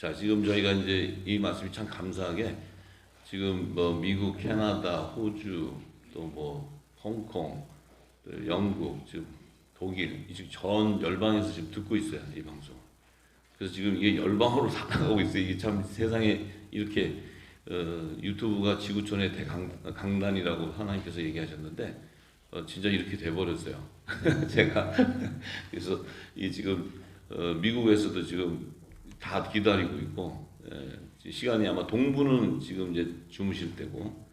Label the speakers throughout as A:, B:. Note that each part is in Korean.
A: 자, 지금 저희가 이제 이 말씀이 참 감사하게 지금 뭐 미국, 캐나다, 호주, 또 뭐 홍콩, 또 영국, 지금 독일, 지금 전 열방에서 지금 듣고 있어요, 이 방송. 그래서 지금 이게 열방으로 다 나가고 있어요. 이게 참 세상에 이렇게 유튜브가 지구촌의 대강단이라고 하나님께서 얘기하셨는데 진짜 이렇게 돼버렸어요. 제가 그래서 이 지금 미국에서도 지금 다 기다리고 있고 시간이 아마 동부는 지금 이제 주무실 때고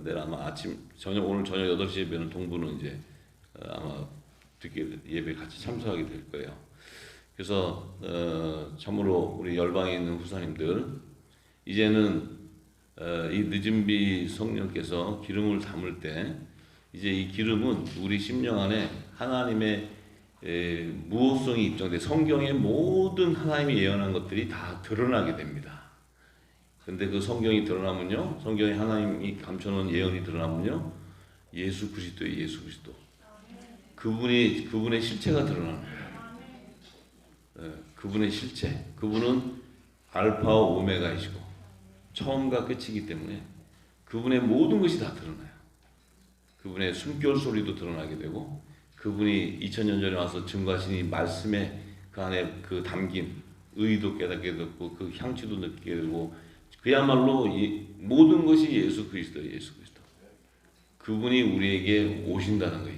A: 내일 아마 아침 저녁 오늘 저녁 8시에 뵈는 동부는 이제 아마 듣게 예배 같이 참석하게 될 거예요. 그래서 참으로 우리 열방에 있는 후사님들 이제는 이 늦은 비 성령께서 기름을 담을 때 이제 이 기름은 우리 심령 안에 하나님의 무호성이 입증돼 성경의 모든 하나님이 예언한 것들이 다 드러나게 됩니다. 근데 그 성경이 드러나면요, 성경에 하나님이 감춰놓은 예언이 드러나면요, 예수 그리스도의 예수 그리스도, 그분의 실체가 드러나는 거예요. 그분의 실체, 그분은 알파와 오메가이시고 처음과 끝이기 때문에 그분의 모든 것이 다 드러나요. 그분의 숨결 소리도 드러나게 되고, 그분이 2000년 전에 와서 증거하신 이 말씀에 그 안에 그 담긴 의도 깨닫게 되고, 그 향취도 느끼게 되고, 그야말로 이 모든 것이 예수 그리스도예요. 예수 그리스도. 그분이 우리에게 오신다는 거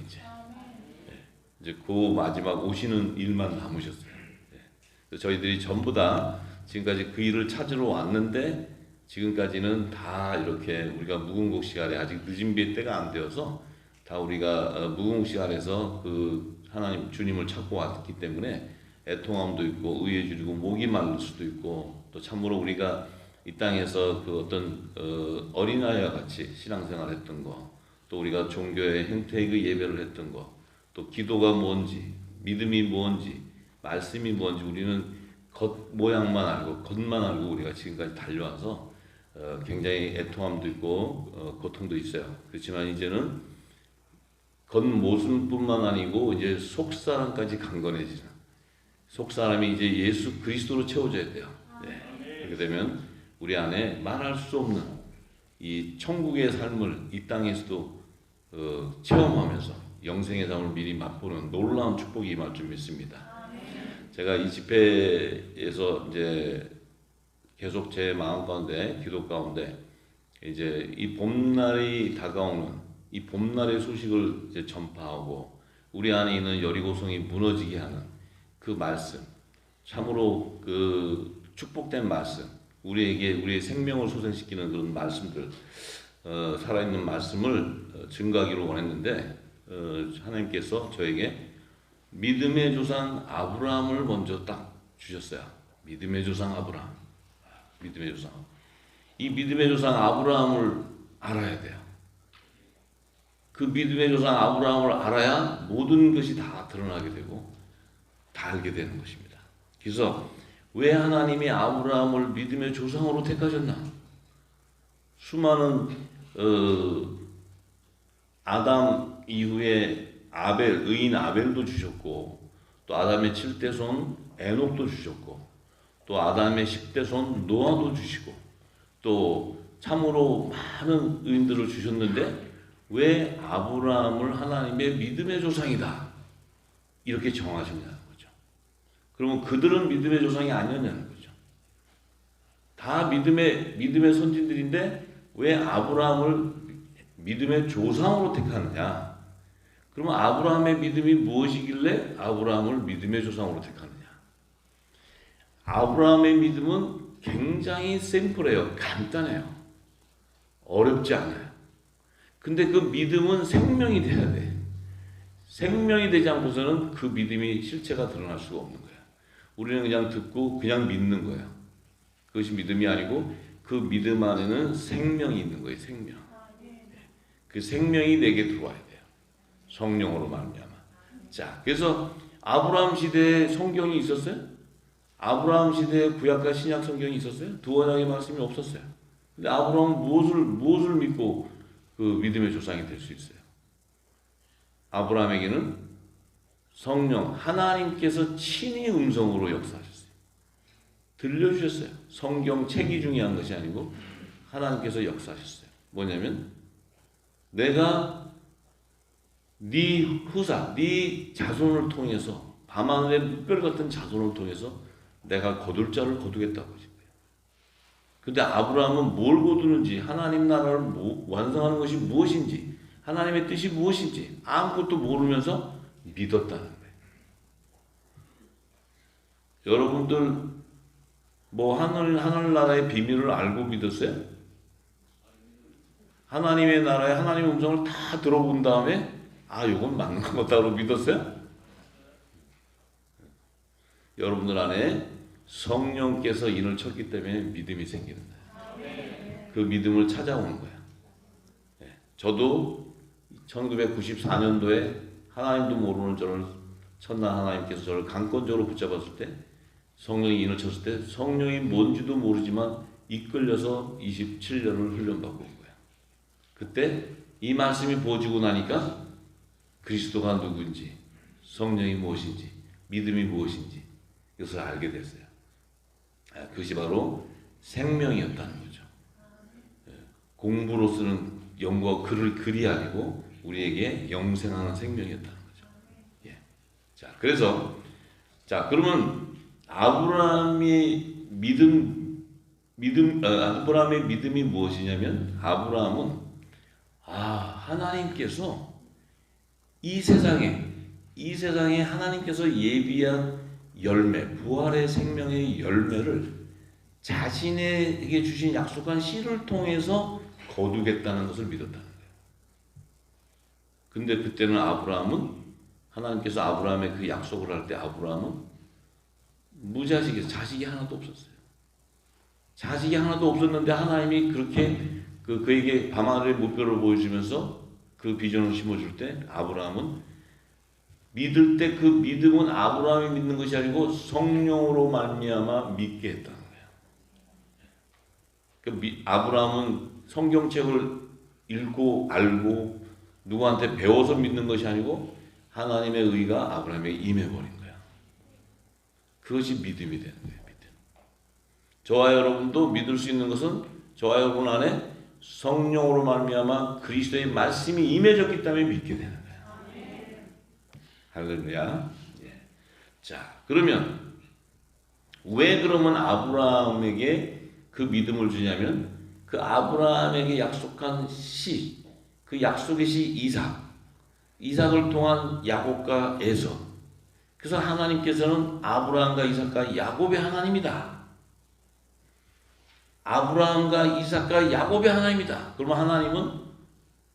A: 이제 그 마지막 오시는 일만 남으셨어요. 저희들이 전부 다 지금까지 그 일을 찾으러 왔는데 지금까지는 다 이렇게 우리가 무궁곡 시간에 아직 늦은 비의 때가 안 되어서 다 우리가 무궁곡 시간에서 그 하나님 주님을 찾고 왔기 때문에 애통함도 있고 의에 줄이고 목이 마를 수도 있고, 또 참으로 우리가 이 땅에서 그 어떤 어린아이와 같이 신앙생활했던 거, 또 우리가 종교의 행태의 그 예배를 했던 거, 또 기도가 뭔지, 믿음이 뭔지, 말씀이 뭔지 우리는 겉 모양만 알고 겉만 알고 우리가 지금까지 달려와서 굉장히 애통함도 있고 고통도 있어요. 그렇지만 이제는 겉모습뿐만 아니고 이제 속사람까지 강건해지는, 속사람이 이제 예수 그리스도로 채워져야 돼요. 네. 그렇게 되면 우리 안에 말할 수 없는 이 천국의 삶을 이 땅에서도 체험하면서 영생의 삶을 미리 맛보는 놀라운 축복이 임할 줄 믿습니다. 제가 이 집회에서 이제 계속 제 마음 가운데, 기도 가운데 이제 이 봄날이 다가오는 이 봄날의 소식을 이제 전파하고 우리 안에 있는 여리고성이 무너지게 하는 그 말씀, 참으로 그 축복된 말씀, 우리의 생명을 소생시키는 그런 말씀들, 살아있는 말씀을 증거하기를 원했는데 하나님께서 저에게 믿음의 조상 아브라함을 먼저 딱 주셨어요. 믿음의 조상 아브라함. 믿음의 조상. 이 믿음의 조상 아브라함을 알아야 돼요. 그 믿음의 조상 아브라함을 알아야 모든 것이 다 드러나게 되고 다 알게 되는 것입니다. 그래서 왜 하나님이 아브라함을 믿음의 조상으로 택하셨나? 수많은 아담 이후에 의인 아벨도 주셨고, 또 아담의 7대손 에녹도 주셨고, 또 아담의 10대손 노아도 주시고, 또 참으로 많은 의인들을 주셨는데 왜 아브라함을 하나님의 믿음의 조상이다 이렇게 정하셨냐는 거죠. 그러면 그들은 믿음의 조상이 아니었냐는 거죠. 다 믿음의 선진들인데 왜 아브라함을 믿음의 조상으로 택하느냐? 그러면 아브라함의 믿음이 무엇이길래 아브라함을 믿음의 조상으로 택하느냐? 아브라함의 믿음은 굉장히 심플해요. 간단해요. 어렵지 않아요. 근데 그 믿음은 생명이 돼야 돼. 생명이 되지 않고서는 그 믿음이 실체가 드러날 수가 없는 거야. 우리는 그냥 듣고 그냥 믿는 거예요. 그것이 믿음이 아니고 그 믿음 안에는 생명이 있는 거예요. 생명. 그 생명이 내게 들어와야 돼요. 성령으로 말미암아. 자, 그래서 아브라함 시대에 성경이 있었어요? 아브라함 시대에 구약과 신약 성경이 있었어요? 두 언약의 말씀이 없었어요. 근데 아브라함은 무엇을 믿고 그 믿음의 조상이 될 수 있어요? 아브라함에게는 성령, 하나님께서 친히 음성으로 역사하셨어요. 들려주셨어요. 성경 책이 중요한 것이 아니고 하나님께서 역사하셨어요. 뭐냐면 내가 네 후사, 네 자손을 통해서 밤하늘의 물결 같은 자손을 통해서 내가 거둘 자를 거두겠다고 하신 거예요. 근데 아브라함은 뭘 거두는지, 하나님 나라를 완성하는 것이 무엇인지, 하나님의 뜻이 무엇인지 아무것도 모르면서 믿었다는 거예요. 여러분들 뭐 하늘나라의 비밀을 알고 믿었어요? 하나님의 나라에 하나님의 음성을 다 들어본 다음에 이건 맞는 것 같다고 믿었어요? 여러분들 안에 성령께서 인을 쳤기 때문에 믿음이 생기는 거예요. 그 믿음을 찾아오는 거예요. 저도 1994년도에 하나님도 모르는 저를 천난 하나님께서 저를 강권적으로 붙잡았을 때, 성령이 인을 쳤을 때 성령이 뭔지도 모르지만 이끌려서 27년을 훈련받고 온 거예요. 그때 이 말씀이 보여지고 나니까 그리스도가 누구인지, 성령이 무엇인지, 믿음이 무엇인지 이것을 알게 됐어요. 그것이 바로 생명이었다는 거죠. 공부로 쓰는 영과 글이 아니고 우리에게 영생하는 생명이었다는 거죠. 자, 그래서 그러면 아브라함의 믿음이 무엇이냐면, 아브라함은 하나님께서 이 세상에 하나님께서 예비한 열매, 부활의 생명의 열매를 자신에게 주신 약속한 씨를 통해서 거두겠다는 것을 믿었다는 거예요. 근데 그때는 하나님께서 아브라함의 그 약속을 할 때 아브라함은 무자식이었어요. 자식이 하나도 없었어요. 자식이 하나도 없었는데 하나님이 그렇게 그에게 밤하늘의 물결을 보여주면서 그 비전을 심어줄 때 아브라함은 믿을 때 그 믿음은 아브라함이 믿는 것이 아니고 성령으로 말미암아 믿게 했다는 거예요. 아브라함은 성경책을 읽고 알고 누구한테 배워서 믿는 것이 아니고 하나님의 의가 아브라함에게 임해버린 거야. 그것이 믿음이 되는 거예요. 믿음. 저와 여러분도 믿을 수 있는 것은 저와 여러분 안에 성령으로 말미암아 그리스도의 말씀이 임해졌기 때문에 믿게 되는 거예요. 할렐루야. 자, 그러면 왜 그러면 아브라함에게 그 믿음을 주냐면, 그 아브라함에게 약속한 씨, 그 약속의 씨 이삭을 통한 야곱과 에서. 그래서 하나님께서는 아브라함과 이삭과 야곱의 하나님이다. 아브라함과 이삭과 야곱의 하나님이다. 그러면 하나님은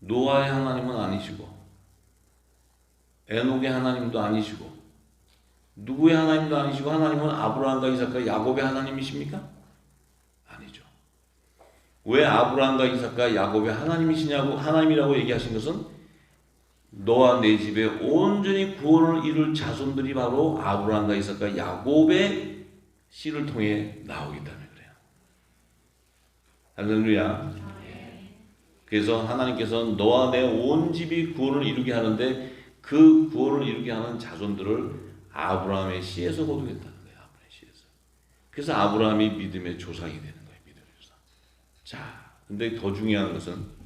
A: 노아의 하나님은 아니시고, 에녹의 하나님도 아니시고, 누구의 하나님도 아니시고, 하나님은 아브라함과 이삭과 야곱의 하나님이십니까? 아니죠. 왜 아브라함과 이삭과 야곱의 하나님이라고 얘기하신 것은 너와 내 집에 온전히 구원을 이룰 자손들이 바로 아브라함과 이삭과 야곱의 씨를 통해 나오기 때문에 그래요. 할렐루야. 그래서 하나님께서는 너와 내 온 집이 구원을 이루게 하는데, 그 구원을 이루게 하는 자손들을 아브라함의 씨에서 거두겠다는 거예요. 아브라함의 씨에서. 그래서 아브라함이 믿음의 조상이 되는 거예요. 믿음의 조상. 자, 근데 더 중요한 것은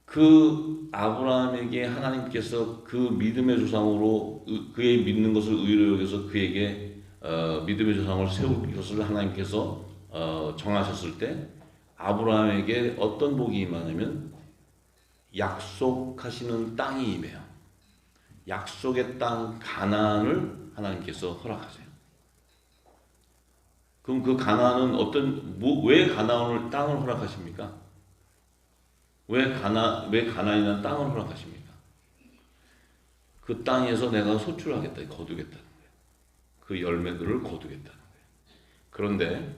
A: 그 아브라함에게 하나님께서 그 믿음의 조상으로 그의 믿는 것을 의로 여겨서 그에게 믿음의 조상을 세울 것을 하나님께서 정하셨을 때 아브라함에게 어떤 복이 임하냐면 약속하시는 땅이 임해요. 약속의 땅 가나안을 하나님께서 허락하세요. 그럼 그 가나안은 왜 가나안을 땅을 허락하십니까? 왜 가나안이라는 땅을 허락하십니까? 그 땅에서 내가 소출하겠다, 거두겠다는 거예요. 그 열매들을 거두겠다는 거예요. 그런데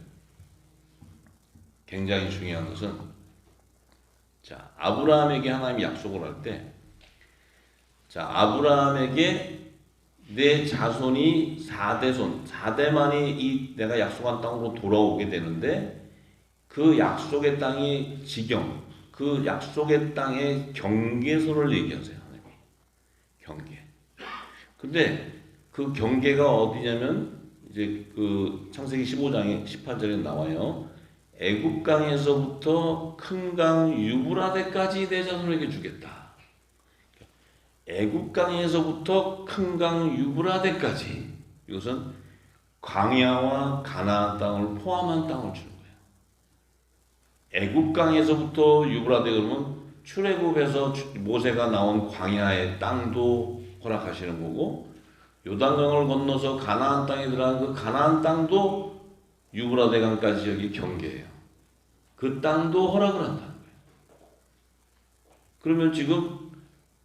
A: 굉장히 중요한 것은, 자, 아브라함에게 하나님이 약속을 할 때, 아브라함에게 내 자손이 4대만이 내가 약속한 땅으로 돌아오게 되는데, 그 약속의 땅의 지경, 그 약속의 땅의 경계선을 얘기하세요. 하나님이. 경계. 근데 그 경계가 어디냐면 이제 그 창세기 15장에 18절에 나와요. 애굽 강에서부터 큰 강 유브라데까지 내 자손에게 주겠다. 애굽 강에서부터 큰 강 유브라데까지, 이것은 광야와 가나안 땅을 포함한 땅을 주는 거예요. 애굽 강에서부터 유브라데 그러면 출애굽에서 모세가 나온 광야의 땅도 허락하시는 거고, 요단강을 건너서 가나안 땅에 들어간 그 가나안 땅도 유브라데 강까지 여기 경계예요. 그 땅도 허락을 한다는 거예요. 그러면 지금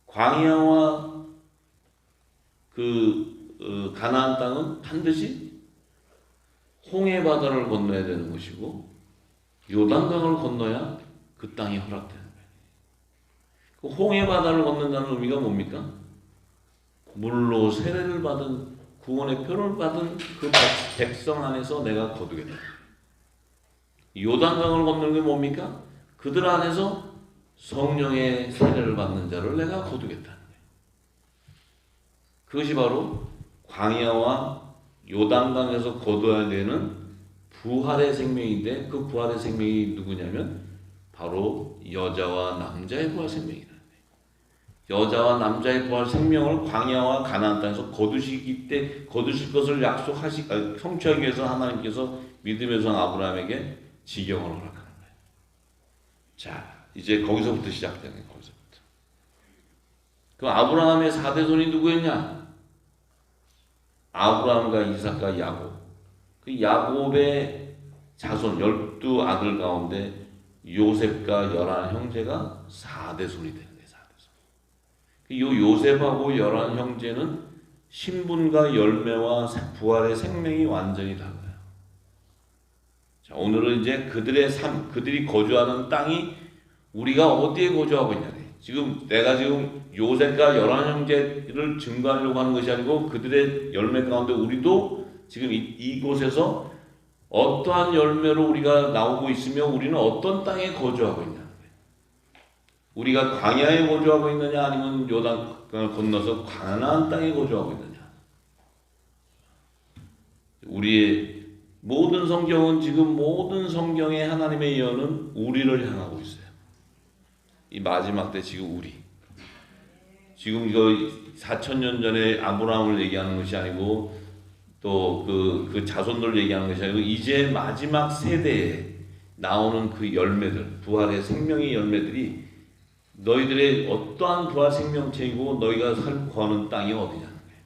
A: 광야와 가나안 땅은 반드시 홍해 바다를 건너야 되는 것이고, 요단강을 건너야 그 땅이 허락되는 거예요. 그 홍해 바다를 건넌다는 의미가 뭡니까? 물로 세례를 받은, 구원의 표를 받은 그 백성 안에서 내가 거두겠다. 요단강을 건너는 게 뭡니까? 그들 안에서 성령의 세례를 받는 자를 내가 거두겠다는 거예요. 그것이 바로 광야와 요단강에서 거둬야 되는 부활의 생명인데, 그 부활의 생명이 누구냐면 바로 여자와 남자의 부활 생명이다. 여자와 남자의 부활 생명을 광야와 가나안 땅에서 거두실 것을 성취하기 위해서 하나님께서 믿음의 성 아브라함에게 지경을 허락하는 거예요. 자, 이제 거기서부터 시작되는 거예요. 거기서부터. 그 아브라함의 4대손이 누구였냐? 아브라함과 이삭과 야곱. 그 야곱의 자손 12아들 가운데 요셉과 11형제가 4대손이 되는 거예요. 이 요셉하고 11형제는 신분과 열매와 부활의 생명이 완전히 달라요. 자, 오늘은 이제 그들의 삶, 그들이 거주하는 땅이 우리가 어디에 거주하고 있냐. 내가 지금 요셉과 11형제를 증거하려고 하는 것이 아니고, 그들의 열매 가운데 우리도 지금 이곳에서 어떠한 열매로 우리가 나오고 있으며 우리는 어떤 땅에 거주하고 있냐. 우리가 광야에 거주하고 있느냐, 아니면 요단강을 건너서 가나안 땅에 거주하고 있느냐. 우리의 모든 성경은, 지금 모든 성경의 하나님의 예언은 우리를 향하고 있어요. 이 마지막 때 지금 이거 4,000년 전에 아브라함을 얘기하는 것이 아니고, 또 그 자손들을 얘기하는 것이 아니고, 이제 마지막 세대에 나오는 그 열매들, 부활의 생명의 열매들이 너희들의 어떠한 부활 생명체이고 너희가 살고 거하는 땅이 어디냐는 거예요.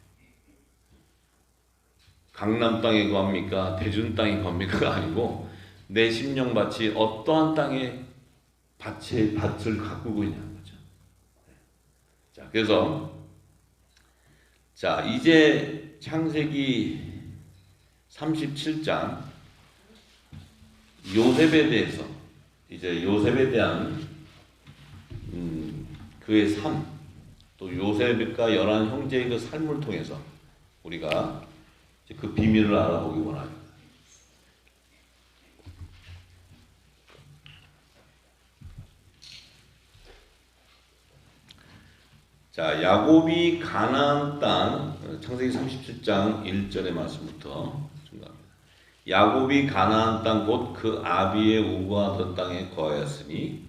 A: 강남 땅에 거합니까? 대준 땅에 거합니까? 아니고 내 심령밭이 어떠한 땅에 밭을 가꾸고 있냐는 거죠. 자, 그래서 이제 창세기 37장 요셉에 대해서, 이제 요셉에 대한 그의 삶, 또 요셉과 11형제의 그 삶을 통해서 우리가 그 비밀을 알아보기 원합니다. 자, 야곱이 가나안 땅, 창세기 37장 1절의 말씀부터 중간합니다. 야곱이 가나안 땅 곧 그 아비의 우거하던 땅에 거하였으니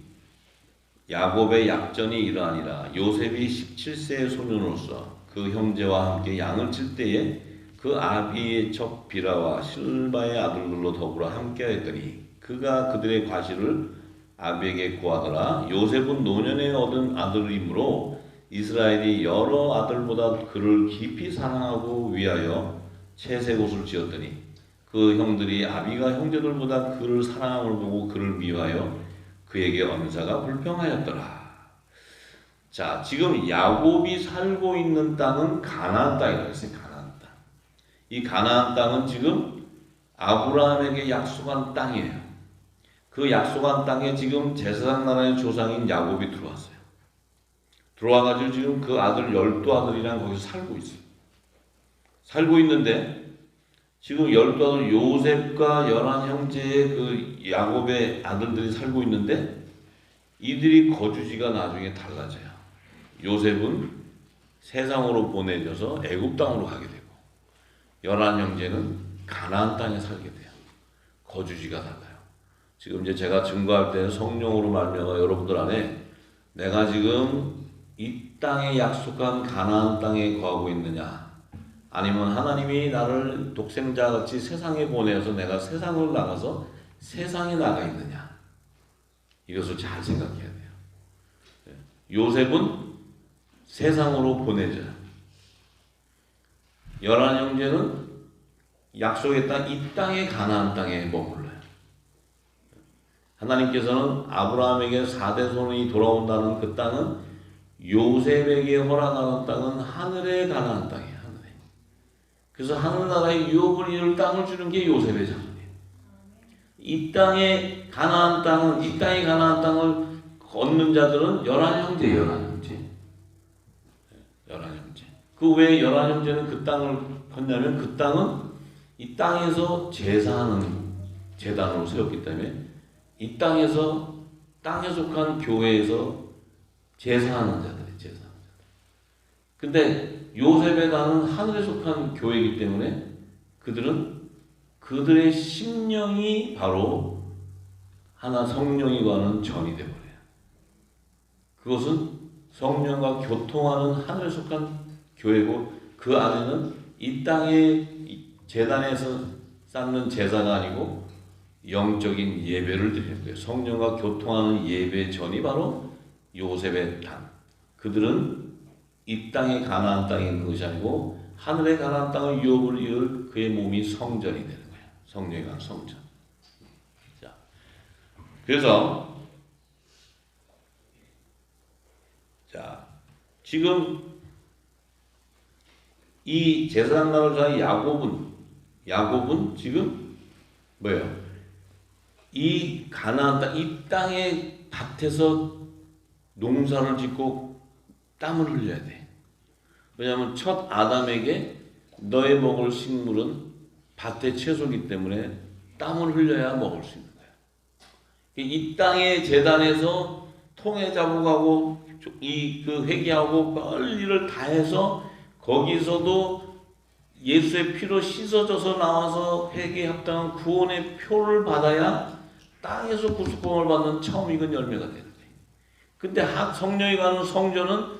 A: 야곱의 약전이 이러하니라. 요셉이 17세의 소년으로서 그 형제와 함께 양을 칠 때에 그 아비의 척 비라와 실바의 아들들로 더불어 함께하였더니 그가 그들의 과실을 아비에게 구하더라. 요셉은 노년에 얻은 아들이므로 이스라엘이 여러 아들보다 그를 깊이 사랑하고 위하여 채색 옷을 지었더니 그 형들이 아비가 형제들보다 그를 사랑함을 보고 그를 미워하여 그에게 언사가 불평하였더라. 자, 지금 야곱이 살고 있는 땅은 가나안 땅이라고 했어요. 가나안 땅. 이 가나안 땅은 지금 아브라함에게 약속한 땅이에요. 그 약속한 땅에 지금 제사장 나라의 조상인 야곱이 들어왔어요. 들어와가지고 지금 그 아들 12아들이랑 거기서 살고 있어요. 살고 있는데 지금 12아들 요셉과 11형제의 그 야곱의 아들들이 살고 있는데 이들이 거주지가 나중에 달라져요. 요셉은 세상으로 보내져서 애굽 땅으로 가게 되고 11형제는 가나안 땅에 살게 돼요. 거주지가 달라요. 지금 이제 제가 증거할 때 성령으로 말미암아 여러분들 안에 내가 지금 이 땅에 약속한 가나안 땅에 거하고 있느냐, 아니면 하나님이 나를 독생자같이 세상에 보내서 내가 세상을 나가서 세상에 나가 있느냐, 이것을 잘 생각해야 돼요. 요셉은 세상으로 보내져요. 11형제는 약속의 땅, 이 땅의 가나안 땅에 머물러요. 하나님께서는 아브라함에게 4대 손이 돌아온다는 그 땅은 요셉에게 허락하는 땅은 하늘의 가나안 땅이에요. 하늘에. 그래서 하늘나라의 유업을 이룰 땅을 주는 게 요셉의 자손이에요. 이 땅의 가나안 땅은, 이 땅의 가나안 땅을 걷는 자들은 11형제예요. 11형제. 11형제. 그 왜 11형제는 그 땅을 걷냐면 그 땅은 이 땅에서 제사하는 제단으로 세웠기 때문에 이 땅에서 땅에 속한 교회에서 제사하는 자들이 제사하는 자들. 근데 요셉의 땅은 하늘에 속한 교회이기 때문에 그들은 그들의 심령이 바로 하나 성령이 거하는 전이 되어버려요. 그것은 성령과 교통하는 하늘에 속한 교회고 그 안에는 이 땅의 제단에서 쌓는 제사가 아니고 영적인 예배를 드리는 거예요. 성령과 교통하는 예배 전이 바로 요셉의 땅. 그들은 이 땅의 가나안 땅에 있는 것이 아니고 하늘의 가나안 땅을 유업을 이을 그의 몸이 성전이 되는 거예요. 성령이 간 성전. 자, 그래서 자, 지금 이 제사장 나라자 야곱은 지금 뭐예요? 이 가나안 땅, 이 땅의 밭에서 농사를 짓고 땀을 흘려야 돼. 왜냐하면 첫 아담에게 너의 먹을 식물은 밭의 채소이기 때문에 땀을 흘려야 먹을 수 있는 거야. 이 땅의 제단에서 통에 잡아가고 그 회개하고 빨리를 다 해서 거기서도 예수의 피로 씻어져서 나와서 회개에 합당한 구원의 표를 받아야 땅에서 구속공을 받는 처음 익은 열매가 되는 거예요. 근데 성령이 가는 성전은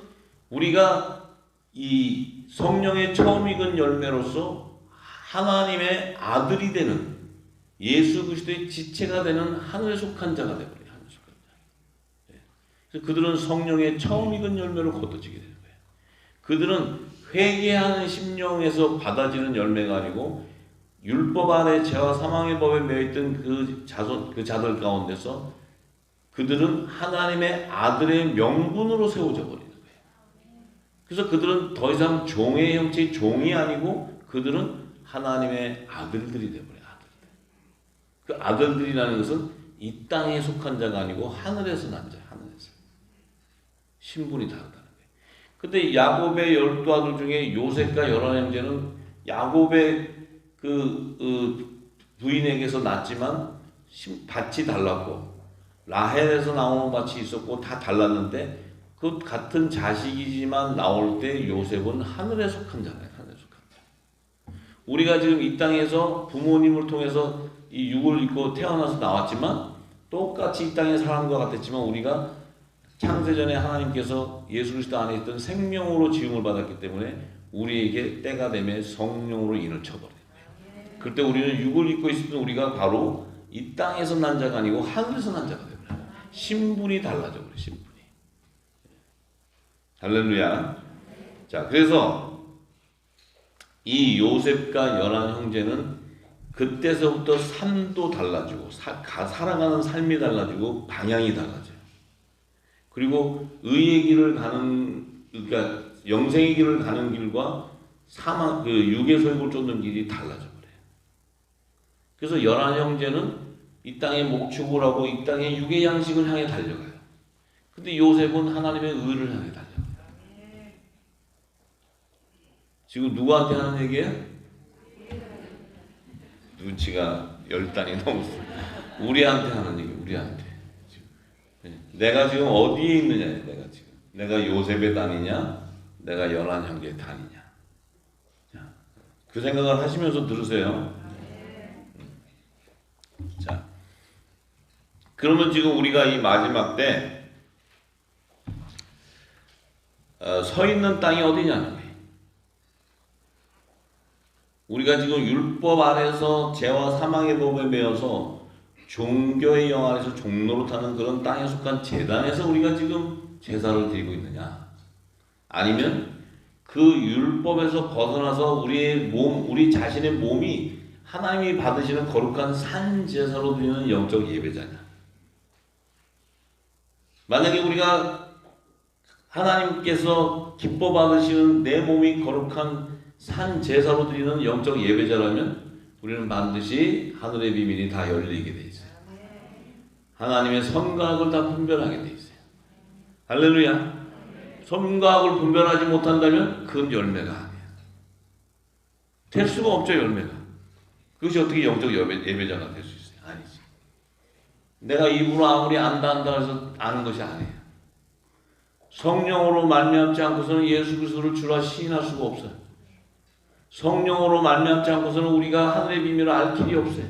A: 우리가 이 성령의 처음 익은 열매로서 하나님의 아들이 되는 예수 그리스도의 지체가 되는 하늘에 속한 자가 되어버려요. 하늘에 속한 자. 그래서 그들은 성령의 처음 익은 열매로 거둬지게 되는 거예요. 그들은 회개하는 심령에서 받아지는 열매가 아니고 율법 아래 죄와 사망의 법에 매여있던 그 자들 가운데서 그들은 하나님의 아들의 명분으로 세워져 버리는 거예요. 그래서 그들은 더 이상 종의 형체의 종이 아니고 그들은 하나님의 아들들이 되어버려요. 아들들. 그 아들들이라는 것은 이 땅에 속한 자가 아니고 하늘에서 난 자, 하늘에서. 신분이 다르다는 거예요. 근데 야곱의 12아들 중에 요셉과 11형제는 야곱의 부인에게서 낳았지만 밭이 달랐고 라헬에서 나오는 밭이 있었고 다 달랐는데 그 같은 자식이지만 나올 때 요셉은 하늘에 속한 자예요. 하늘에 속한 자. 우리가 지금 이 땅에서 부모님을 통해서 이 육을 입고 태어나서 나왔지만 똑같이 이 땅의 사람과 같았지만 우리가 창세전에 하나님께서 예수 그리스도 안에 있던 생명으로 지음을 받았기 때문에 우리에게 때가 되면 성령으로 인을 쳐버려요. 그때 우리는 육을 입고 있으면 우리가 바로 이 땅에서 난 자가 아니고 하늘에서 난 자가 되버려요. 신분이 달라져 버려요. 신분이. 할렐루야. 자, 그래서 이 요셉과 11형제는 그때서부터 삶도 달라지고 살아가는 삶이 달라지고 방향이 달라져요. 그리고 의의 길을 가는, 그러니까 영생의 길을 가는 길과 사망, 육의 소욕을 쫓는 길이 달라져 버려요. 그래서 11형제는 이 땅에 목축을 하고 이 땅의 육의 양식을 향해 달려가요. 근데 요셉은 하나님의 의를 향해 달려가요. 지금 누구한테 하는 얘기예요? 눈치가 10단이 넘었어요. 우리한테 하는 얘기, 우리한테. 내가 지금 어디에 있느냐, 내가 지금. 내가 요셉의 단이냐, 내가 11형제의 단이냐. 그 생각을 하시면서 들으세요. 자, 그러면 지금 우리가 이 마지막 때 서 있는 땅이 어디냐는 거예요. 우리가 지금 율법 아래서 죄와 사망의 법에 매여서 종교의 영 아래서 종로로 타는 그런 땅에 속한 제단에서 우리가 지금 제사를 드리고 있느냐, 아니면 그 율법에서 벗어나서 우리의 몸, 우리 자신의 몸이 하나님이 받으시는 거룩한 산 제사로 드리는 영적 예배자냐. 만약에 우리가 하나님께서 기뻐 받으시는 내 몸이 거룩한 산 제사로 드리는 영적 예배자라면 우리는 반드시 하늘의 비밀이 다 열리게 돼 있어요. 하나님의 선과 악을 다 분별하게 돼 있어요. 할렐루야. 선과 악을 분별하지 못한다면 그건 열매가 아니야. 될 수가 없죠, 열매가. 그것이 어떻게 영적 예배자가 될 수 있어요? 아니지. 내가 입으로 아무리 안다 해서 아는 것이 아니에요. 성령으로 말미암지 않고서는 예수 그리스도를 주라 시인할 수가 없어요. 성령으로 말미암지 않고서는 우리가 하늘의 비밀을 알 길이 없어요.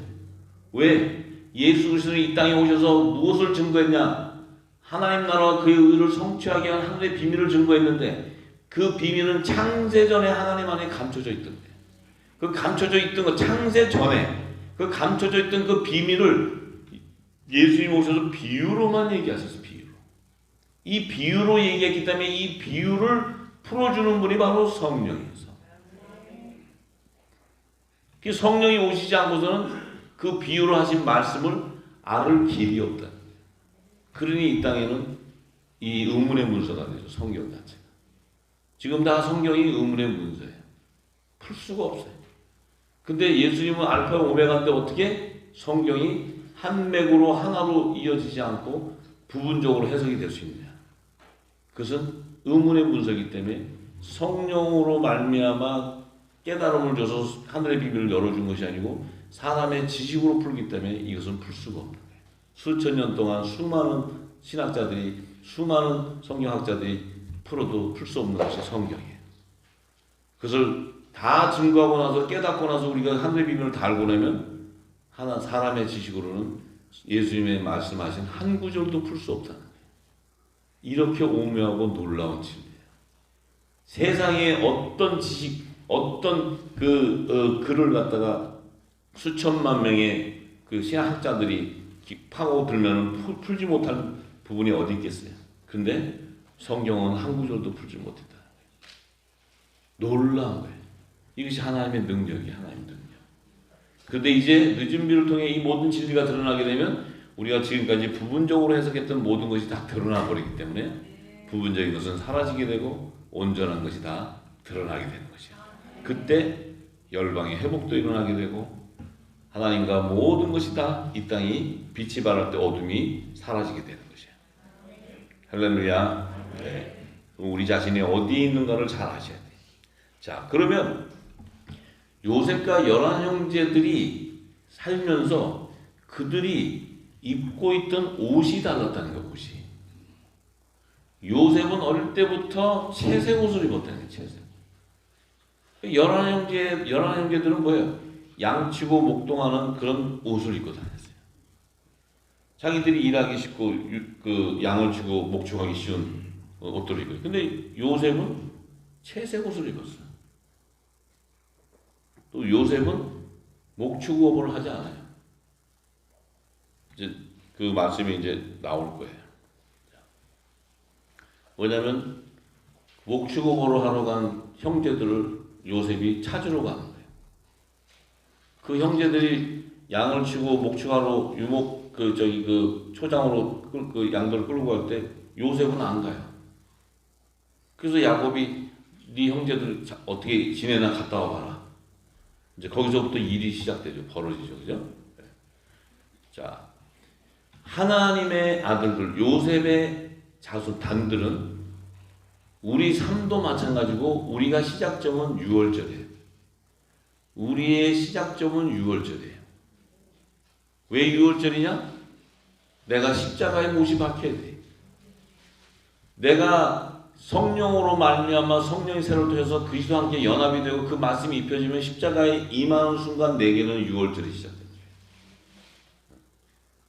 A: 왜? 예수 그리스도는 이 땅에 오셔서 무엇을 증거했냐? 하나님 나라와 그의 의를 성취하게 한 하늘의 비밀을 증거했는데, 그 비밀은 창세 전에 하나님 안에 감춰져 있던 거예요. 그 감춰져 있던 거, 창세 전에 그 감춰져 있던 그 비밀을 예수님 오셔서 비유로만 얘기하셨어요. 비유로. 이 비유로 얘기했기 때문에 이 비유를 풀어주는 분이 바로 성령이에요. 그 성령이 오시지 않고서는 그 비유로 하신 말씀을 알을 길이 없다. 그러니 이 땅에는 이 의문의 문서가 되죠. 성경 자체가. 지금 다 성경이 의문의 문서예요. 풀 수가 없어요. 근데 예수님은 알파 오메가인데 어떻게 성경이 한 맥으로 하나로 이어지지 않고 부분적으로 해석이 될 수 있느냐. 그것은 의문의 문서이기 때문에 성령으로 말미암아 깨달음을 줘서 하늘의 비밀을 열어준 것이 아니고 사람의 지식으로 풀기 때문에 이것은 풀 수가 없는 거예요. 수천 년 동안 수많은 신학자들이, 수많은 성경학자들이 풀어도 풀 수 없는 것이 성경이에요. 그것을 다 증거하고 나서 깨닫고 나서 우리가 하늘의 비밀을 다 알고 나면 하나 사람의 지식으로는 예수님의 말씀하신 한 구절도 풀 수 없다는 거예요. 이렇게 오묘하고 놀라운 진리예요. 세상에 어떤 지식, 어떤 글을 갖다가 수천만 명의 그 신학자들이 파고들면 풀지 못할 부분이 어디 있겠어요. 근데 성경은 한 구절도 풀지 못했다. 놀라운 거예요. 이것이 하나님의 능력이에요. 하나님의 능력. 그런데 이제 늦은 비를 통해 이 모든 진리가 드러나게 되면 우리가 지금까지 부분적으로 해석했던 모든 것이 다 드러나 버리기 때문에 부분적인 것은 사라지게 되고 온전한 것이 다 드러나게 되는 것이야. 그때 열방의 회복도 일어나게 되고 하나님과 모든 것이 다 이 땅이 빛이 발할 때 어둠이 사라지게 되는 것이야. 할렐루야. 네. 우리 자신이 어디 있는가를 잘 아셔야 돼. 자, 그러면 요셉과 11형제들이 살면서 그들이 입고 있던 옷이 달랐다는 거야. 옷이. 요셉은 어릴 때부터 채색 옷을 입었다는 거야. 채색. 11형제들은 뭐예요? 양치고 목동하는 그런 옷을 입고 다녔어요. 자기들이 일하기 쉽고 그 양을 치고 목축하기 쉬운 옷들을 입고. 근데 요셉은 채색 옷을 입었어요. 또 요셉은 목축업을 하지 않아요. 이제 그 말씀이 이제 나올 거예요. 왜냐하면 목축업으로 하러 간 형제들을 요셉이 찾으러 가는 거예요. 그 형제들이 양을 치고 목축하러 유목 그 초장으로 그 양들을 끌고 갈 때 요셉은 안 가요. 그래서 야곱이 네 형제들 어떻게 지내나 갔다 와봐라. 이제 거기서부터 일이 시작되죠. 벌어지죠. 그죠? 자, 하나님의 아들들, 요셉의 자손 단들은 우리 삶도 마찬가지고 우리가 시작점은 6월절이에요. 우리의 시작점은 6월절이에요. 왜 6월절이냐? 내가 십자가에 못이 박혀야 돼. 내가 성령으로 말미암아 성령이 새로 되어서 그리스도와 함께 연합이 되고 그 말씀이 입혀지면 십자가에 임하는 순간 내게는 6월절이 시작됩니다.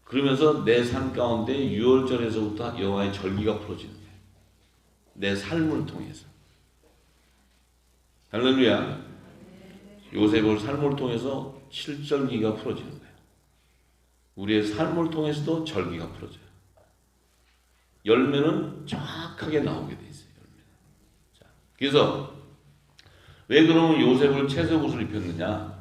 A: 그러면서 내 삶 가운데 유월절에서부터 여호와의 절기가 풀어지는 거예요. 내 삶을 통해서. 할렐루야. 요셉의 삶을 통해서 7절기가 풀어지는 거예요. 우리의 삶을 통해서도 절기가 풀어져요. 열매는 정확하게 나오게 돼 있어요. 열매는. 자, 그래서 왜 그러면 요셉을 채색 옷을 입혔느냐?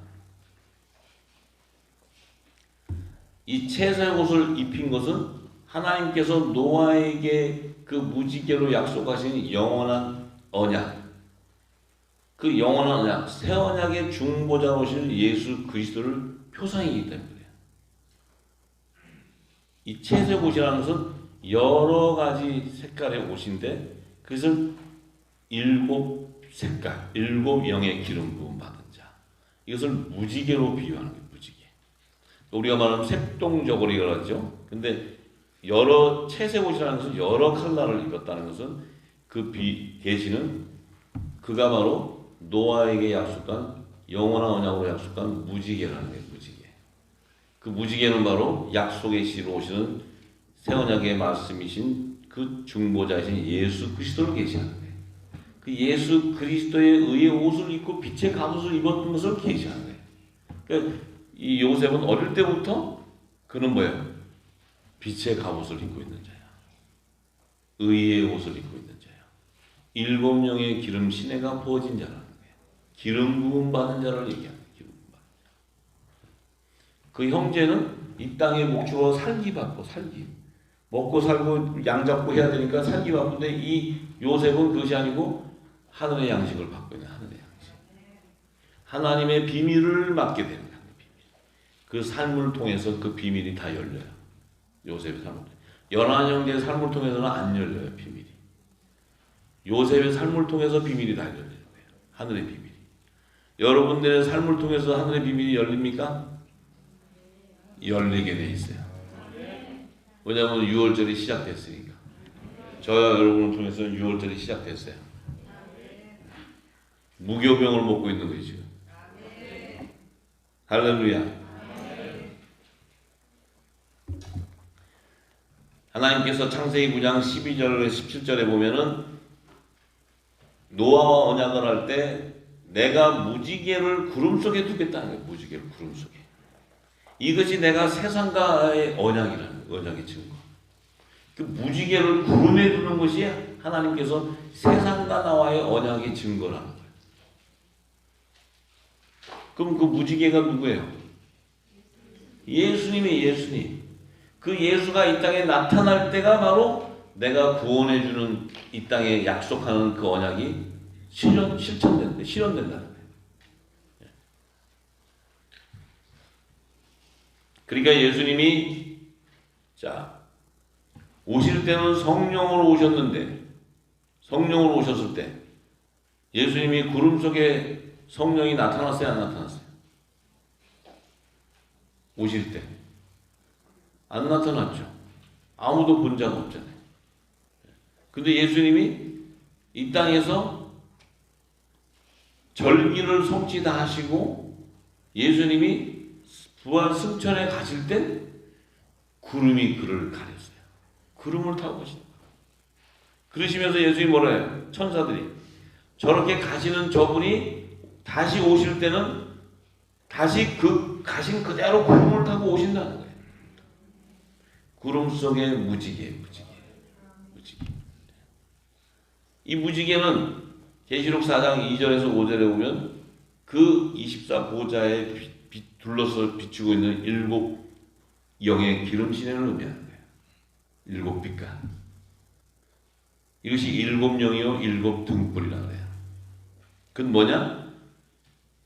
A: 이 채색 옷을 입힌 것은 하나님께서 노아에게 그 무지개로 약속하신 영원한 언약, 그 영원한 언약, 새 언약의 중보자로 오신 예수 그리스도를 표상이기 때문에 이 채색 옷이라는 것은 여러 가지 색깔의 옷인데 그것을 7색깔, 7영의 기름 부음 받은 자, 이것을 무지개로 비유하는 거예요. 무지개. 우리가 말하는 색동저고리라고 하죠. 근데 여러 채색 옷이라는 것은 여러 컬러를 입었다는 것은 그 계시는 그가 바로 노아에게 약속한 영원한 언약으로 약속한 무지개라는 거예요. 무지개. 그 무지개는 바로 약속의 시로 오시는 새 언약의 말씀이신 그 중보자이신 예수 그리스도를 계시하는 거예요. 그 예수 그리스도의 의의 옷을 입고 빛의 갑옷을 입었던 것을 계시하는 거예요. 그러니까 이 요셉은 어릴 때부터 그는 뭐예요? 빛의 갑옷을 입고 있는 자야. 의의 옷을 입고 있는 자야. 7영의 기름 시내가 부어진 자라는 거예요. 기름 부음 받은 자를 얘기하는 거예요. 기름 부음 받은 자. 그 형제는 이 땅에 목축으로 살기 바빠. 살기. 먹고 살고 양 잡고 해야 되니까 살기 바쁜데 이 요셉은 그것이 아니고 하늘의 양식을 받고 있는 하늘의 양식. 하나님의 비밀을 맡게 되는 거예요. 그 삶을 통해서 그 비밀이 다 열려요. 요셉의 삶을. 연한 형제의 삶을 통해서는 안 열려요. 비밀이. 요셉의 삶을 통해서 비밀이 다 열리는 거예요. 하늘의 비밀이. 여러분들의 삶을 통해서 하늘의 비밀이 열립니까? 열리게 돼 있어요. 왜냐하면 6월절이 시작됐으니까. 저와 여러분을 통해서 6월절이 시작됐어요. 무교병을 먹고 있는 거죠. 할렐루야. 하나님께서 창세기 9장 12절 17절에 보면은 노아와 언약을 할 때 내가 무지개를 구름 속에 두겠다는 거예요. 무지개를 구름 속에. 이것이 내가 세상과의 언약이라는 거예요. 언약의 증거. 그 무지개를 구름에 두는 것이 하나님께서 세상과 나와의 언약의 증거라는 거예요. 그럼 그 무지개가 누구예요? 예수님이 예수님. 그 예수가 이 땅에 나타날 때가 바로 내가 구원해주는 이 땅에 약속하는 그 언약이 실천된다, 실현된다는 거예요. 그러니까 예수님이 오실 때는 성령으로 오셨는데 성령으로 오셨을 때 예수님이 구름 속에 성령이 나타났어요, 안 나타났어요? 오실 때 안 나타났죠. 아무도 본 자가 없잖아요. 근데 예수님이 이 땅에서 절기를 성취 다 하시고 예수님이 부활 승천에 가실 때 구름이 그를 가렸어요. 구름을 타고 가시는 거예요. 그러시면서 예수님이 뭐라 해요? 천사들이 저렇게 가시는 저분이 다시 오실 때는 다시 그 가신 그대로 구름을 타고 오신다는 거예요. 구름 속에 무지개. 이 무지개는 계시록 4장 2절에서 5절에 보면 그 24보좌에 둘러서 비추고 있는 7영의 기름시내를 의미하는 거예요. 7빛깔. 이것이 7영이요 7등불이라고 그래요. 그건 뭐냐?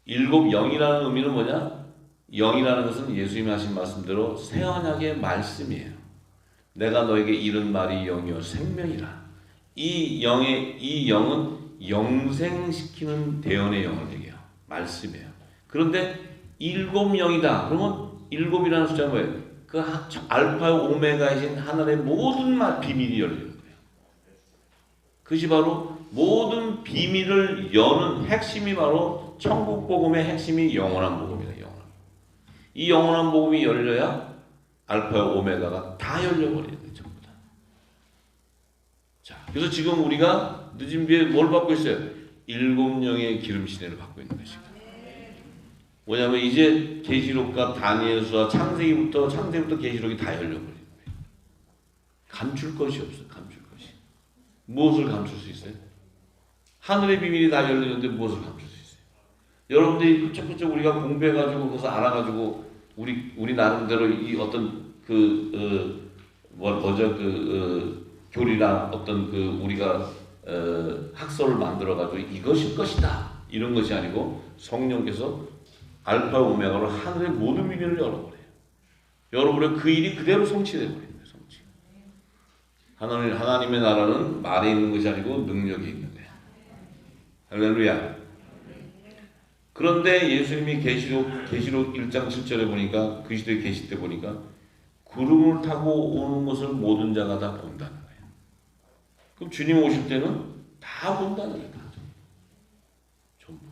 A: 7영이라는 의미는 뭐냐? 영이라는 것은 예수님이 하신 말씀대로 새 언약의 말씀이에요. 내가 너에게 이른 말이 영이요 생명이라. 이 영은 영생시키는 대언의 영을 얘기해요. 말씀이에요. 그런데 7영이다. 그러면 7이라는 숫자는 뭐예요? 그 알파 오메가이신 하늘의 모든 비밀이 열리는 거예요. 그것이 바로 모든 비밀을 여는 핵심이 바로 천국 복음의 핵심이 영원한 복음이다. 이 영원한 복음이 열려야 알파와 오메가가 다 열려버리는 거예요. 전부 다. 자, 그래서 지금 우리가 늦은 비에 뭘 받고 있어요? 7영의 기름 시대를 받고 있는 것입니다. 뭐냐면 이제 계시록과 다니엘서와 창세기부터 계시록이 다 열려버리는 거예요. 감출 것이 없어요. 감출 것이. 무엇을 감출 수 있어요? 하늘의 비밀이 다 열리는데 무엇을 감출 수 있어요? 여러분들이 그쪽그쪽 우리가 공부해가지고 그것을 알아가지고 우리 나름대로 이 어떤 교리랑 어떤 우리가 학설을 만들어가지고 이것일 것이다 이런 것이 아니고 성령께서 알파 오메가로 하늘의 모든 비밀을 열어버려요. 열어버려 그 일이 그대로 성취되어 버립니다. 성취. 하나님의 나라는 말에 있는 것이 아니고 능력이 있는 거예요. 할렐루야. 그런데 예수님이 계시록 1장 7절에 보니까 그 시대에 계실 때 보니까 구름을 타고 오는 것을 모든 자가 다 본다는 거예요. 그럼 주님 오실 때는 다 본다는 거예요. 전부.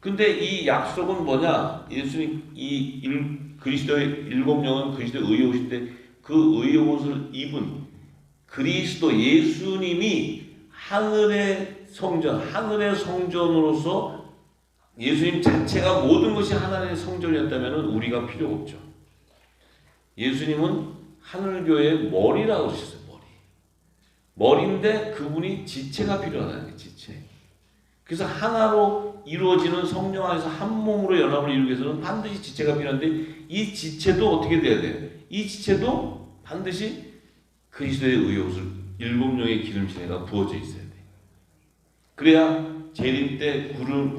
A: 근데 이 약속은 뭐냐? 예수님 그리스도의 7영은 그리스도의 의에 오실 때 그 의의 옷을 입은 그리스도 예수님이 하늘의 성전으로서 예수님 자체가 모든 것이 하나님의 성전이었다면 우리가 필요 없죠. 예수님은 하늘교회의 머리라고 하셨어요. 머리인데 그분이 지체가 필요하다는 거예요. 지체. 그래서 하나로 이루어지는 성령 안에서 한 몸으로 연합을 이루기 위해서는 반드시 지체가 필요한데 이 지체도 어떻게 돼야 돼요? 이 지체도 반드시 그리스도의 의의 옷을 7영의 기름시내가 부어져 있어야 돼요. 그래야 재림 때 구름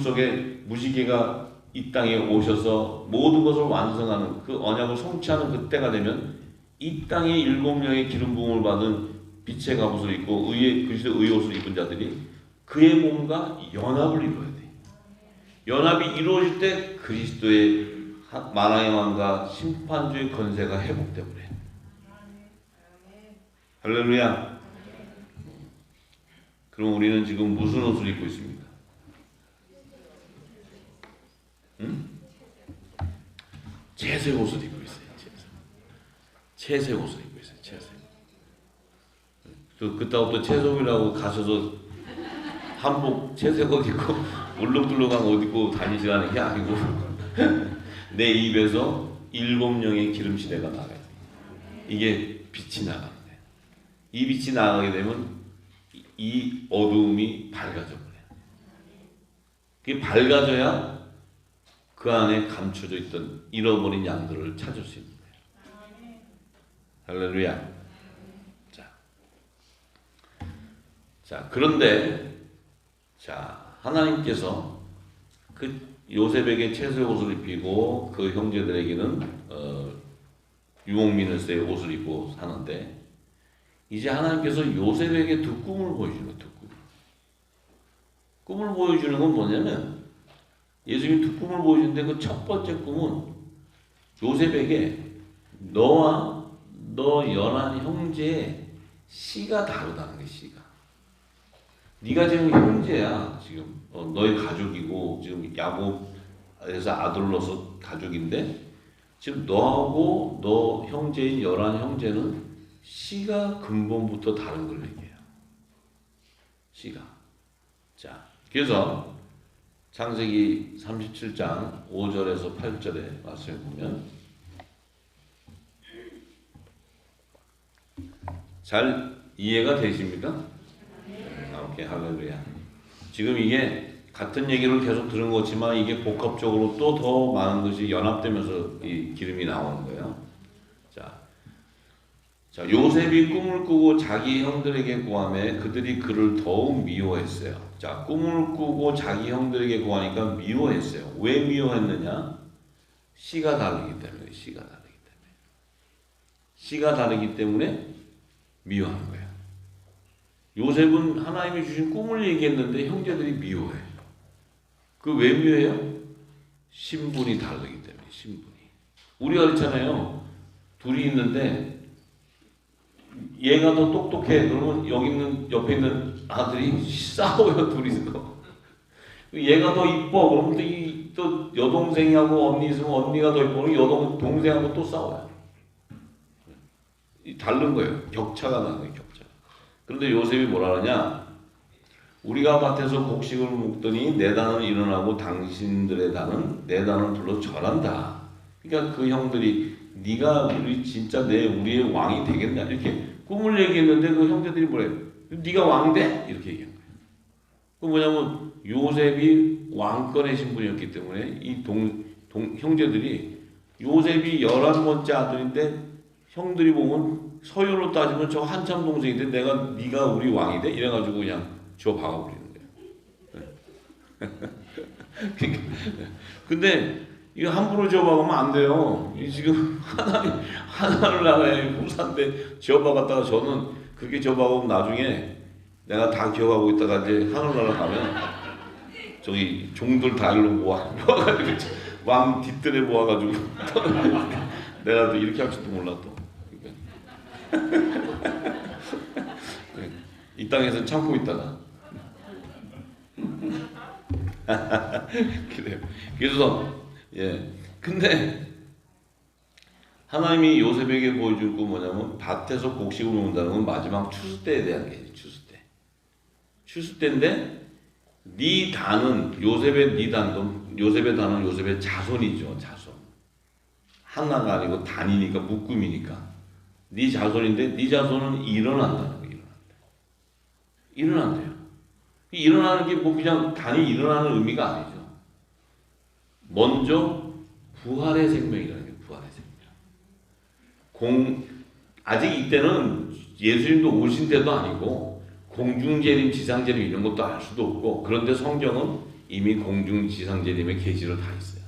A: 속에 무지개가 이 땅에 오셔서 모든 것을 완성하는 그 언약을 성취하는 그때가 되면 이 땅에 7영의 기름 부음을 받은 빛의 갑옷을 입고 그리스도의 의의 옷을 입은 자들이 그의 몸과 연합을 이루어야 돼. 연합이 이루어질 때 그리스도의 만왕의 왕과 심판주의 권세가 회복돼 버려요. 할렐루야. 그럼 우리는 지금 무슨 옷을 입고 있습니까? 응? 채색 옷을 입고 있어요. 채색 옷을 입고 있어요. 채색. 그때부터 채송이라고 가셔서 한복 채색 옷 입고 울렁들렁한 옷 입고 다니시라는 게 아니고 내 입에서 7영의 기름시대가 나가요. 이게 빛이 나가는 거예요. 이 빛이 나가게 되면 이 어두움이 밝아져 버려요. 그게 밝아져야 그 안에 감춰져 있던 잃어버린 양들을 찾을 수 있는 거예요. 할렐루야. 자, 그런데 하나님께서 그 요셉에게 채색 옷을 입히고 그 형제들에게는 유목민으로서의 옷을 입고 사는데 이제 하나님께서 요셉에게 두 꿈을 보여주는 거예요. 두 꿈. 꿈을 보여주는 건 뭐냐면 예수님이 두 꿈을 보여주는데 그 첫 번째 꿈은 요셉에게 너와 너 연한 형제의 씨가 다르다는 거예요. 씨가. 네가 지금 형제야. 지금 너의 가족이고 지금 야곱에서 아들로서 가족인데 지금 너하고 너 형제인 열한 형제는 씨가 근본부터 다른 걸 얘기해요. 씨가. 자, 그래서 창세기 37장 5절에서 8절에 말씀을 보면 잘 이해가 되십니까? 오케이, 할렐루야. 지금 이게 같은 얘기를 계속 들은 거지만 이게 복합적으로 또 더 많은 것이 연합되면서 이 기름이 나오는 거예요. 자, 요셉이 꿈을 꾸고 자기 형들에게 구하매 그들이 그를 더욱 미워했어요. 자, 꿈을 꾸고 자기 형들에게 구하니까 미워했어요. 왜 미워했느냐? 씨가 다르기 때문에. 씨가 다르기 때문에 미워하는 거예요. 요셉은 하나님이 주신 꿈을 얘기했는데 형제들이 미워해. 그 왜 미워해요? 신분이 다르기 때문에. 신분이. 우리가 그렇잖아요. 둘이 있는데 얘가 더 똑똑해. 그러면 옆에 있는 아들이 싸워요. 둘이서. 얘가 더 이뻐. 그러면 또 여동생하고 언니 있으면 언니가 더 이뻐. 동생하고 또 싸워요. 다른 거예요. 격차가 나는 거예요. 격차. 그런데 요셉이 뭐라 하냐? 우리가 밭에서 곡식을 먹더니 내 단은 일어나고 당신들의 단은 내 단을 불러 절한다. 그러니까 그 형들이 네가 우리의 왕이 되겠냐 이렇게 꿈을 얘기했는데 그 형제들이 뭐래요? 네가 왕이 돼? 이렇게 얘기한 거예요. 그 뭐냐면 요셉이 왕권의 신분이었기 때문에 이 형제들이 요셉이 11번째 아들인데 형들이 보면 서열로 따지면 저 한참 동생인데 네가 우리 왕이 돼? 이래가지고 그냥 줘 박아버리는 거예요. 그러니까, 근데 이거 함부로 줘 박으면 안 돼요. 지금 하나를 나라의 후사인데 줘 박았다가 저는 그렇게 줘 박으면 나중에 내가 다 기억하고 있다가 이제 하늘나라 가면 저기 종들 다 일로 모아가지고 왕 뒷뜰에 모아가지고 내가 또 이렇게 할지도 몰라 또. 이 땅에서 참고 있다가 그래요. 그래서 근데 하나님이 요셉에게 보여줄 거 뭐냐면 밭에서 곡식을 먹는다는 건 마지막 추수 때에 대한 게 추수 때. 추수 때인데 네 단은 요셉의 단은 요셉의 자손이죠. 자손. 하나가 아니고 단이니까 묶음이니까. 네 자손인데 네 자손은 일어난다는 거예요. 일어난대요. 일어나는 게 뭐 그냥 단이 일어나는 의미가 아니죠. 먼저 부활의 생명이라는 게 부활의 생명. 아직 이때는 예수님도 오신 때도 아니고 공중재림, 지상재림 이런 것도 알 수도 없고 그런데 성경은 이미 공중, 지상재림의 계시로 다 있어요.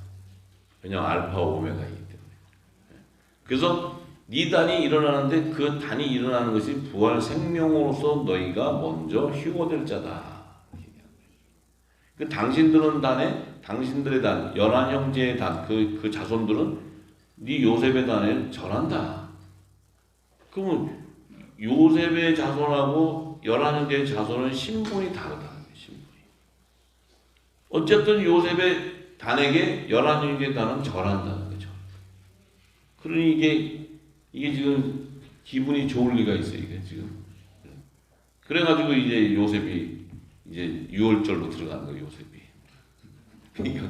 A: 왜냐하면 알파 오메가이기 때문에. 그래서 네 단이 일어나는데 그 단이 일어나는 것이 부활 생명으로서 너희가 먼저 휴거될 자다. 그 당신들의 단, 11형제의 단, 그 자손들은 네 요셉의 단에 절한다. 그러면 요셉의 자손하고 11형제의 자손은 신분이 다르다는 거예요. 신분이. 어쨌든 요셉의 단에게 11형제의 단은 절한다는 거죠. 그러니 이게 지금 기분이 좋을 리가 있어요. 이게 지금. 그래가지고 이제 요셉이 이제 6월절로 들어가는 거예요. 요셉이. 그러니까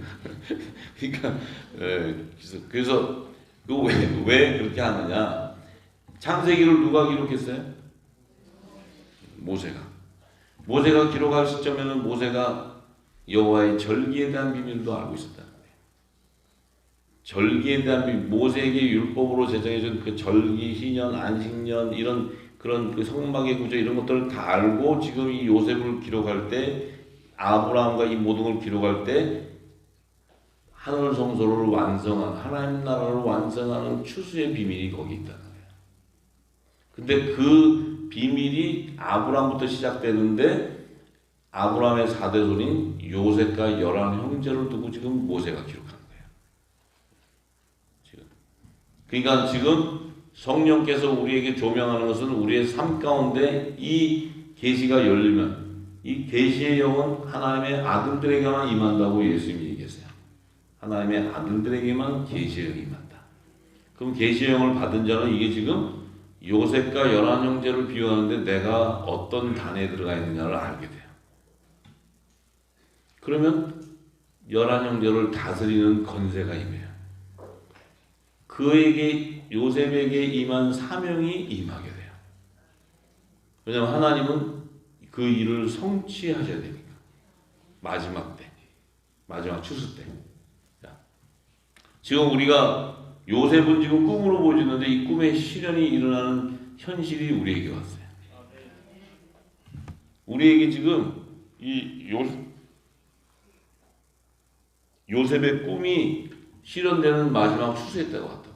A: 그래서 왜 그렇게 하느냐? 창세기를 누가 기록했어요? 모세가 기록할 시점에는 모세가 여호와의 절기에 대한 비밀도 알고 있었다는 거예요. 절기에 대한 비밀, 모세에게 율법으로 제정해준 그 절기, 희년, 안식년 이런 그런 그 성막의 구조 이런 것들을 다 알고 지금 이 요셉을 기록할 때 아브라함과 이 모든 걸 기록할 때 하늘 성소를 완성한 하나님 나라를 완성하는 추수의 비밀이 거기 있다는 거예요. 근데 그 비밀이 아브라함부터 시작되는데 아브라함의 4대손인 요셉과 11형제를 두고 지금 모세가 기록한 거예요. 그러니까 지금 성령께서 우리에게 조명하는 것은 우리의 삶 가운데 이 계시가 열리면 이 계시의 영은 하나님의 아들들에게만 임한다고 예수님이 얘기했어요. 하나님의 아들들에게만 계시의 영이 임한다. 그럼 계시의 영을 받은 자는 이게 지금 요셉과 11형제를 비유하는데 내가 어떤 단에 들어가 있느냐를 알게 돼요. 그러면 11형제를 다스리는 권세가 임해요. 그에게 요셉에게 임한 사명이 임하게 돼요. 왜냐하면 하나님은 그 일을 성취하셔야 되니까. 마지막 때. 마지막 추수 때. 지금 우리가 요셉은 지금 꿈으로 보여주는데 이 꿈의 실현이 일어나는 현실이 우리에게 왔어요. 우리에게 지금 이 요셉의 꿈이 실현되는 마지막 추수의 때가 왔다고요.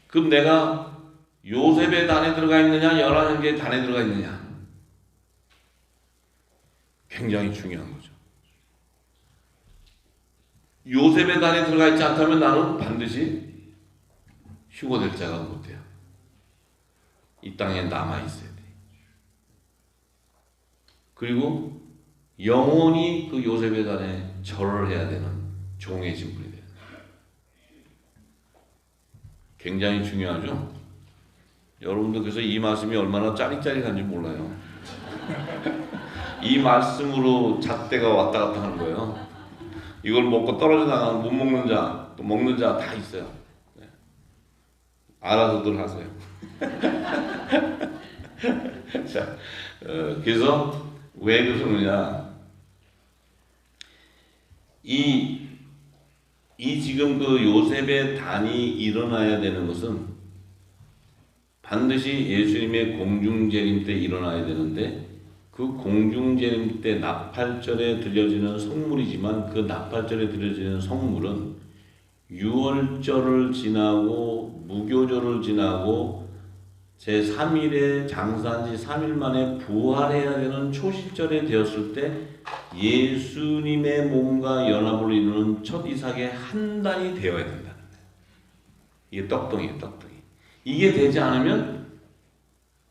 A: 그럼 내가 요셉의 단에 들어가 있느냐 11형제의 단에 들어가 있느냐 굉장히 중요한 거죠. 요셉의 단에 들어가 있지 않다면 나는 반드시 휴거될 자가 못 돼요. 이 땅에 남아 있어야 돼. 그리고 영원히 그 요셉의 단에 절을 해야 되는 종의 신분이 돼요. 굉장히 중요하죠. 여러분들 그래서 이 말씀이 얼마나 짜릿짜릿한지 몰라요. 이 말씀으로 잣대가 왔다 갔다 하는 거예요. 이걸 먹고 떨어져 나가면 못 먹는 자, 또 먹는 자 다 있어요. 네. 알아서들 하세요. 자, 그래서 왜 그러느냐? 이 지금 그 요셉의 단이 일어나야 되는 것은 반드시 예수님의 공중재림 때 일어나야 되는데, 그 공중재림 때 나팔절에 들려지는 성물이지만 그 나팔절에 들려지는 성물은 유월절을 지나고 무교절을 지나고 제3일에 장사한 지 3일 만에 부활해야 되는 초실절에 되었을 때 예수님의 몸과 연합을 이루는 첫 이삭의 한 단이 되어야 된다는 거예요. 이게 떡덩이에요, 떡덩이. 이게 되지 않으면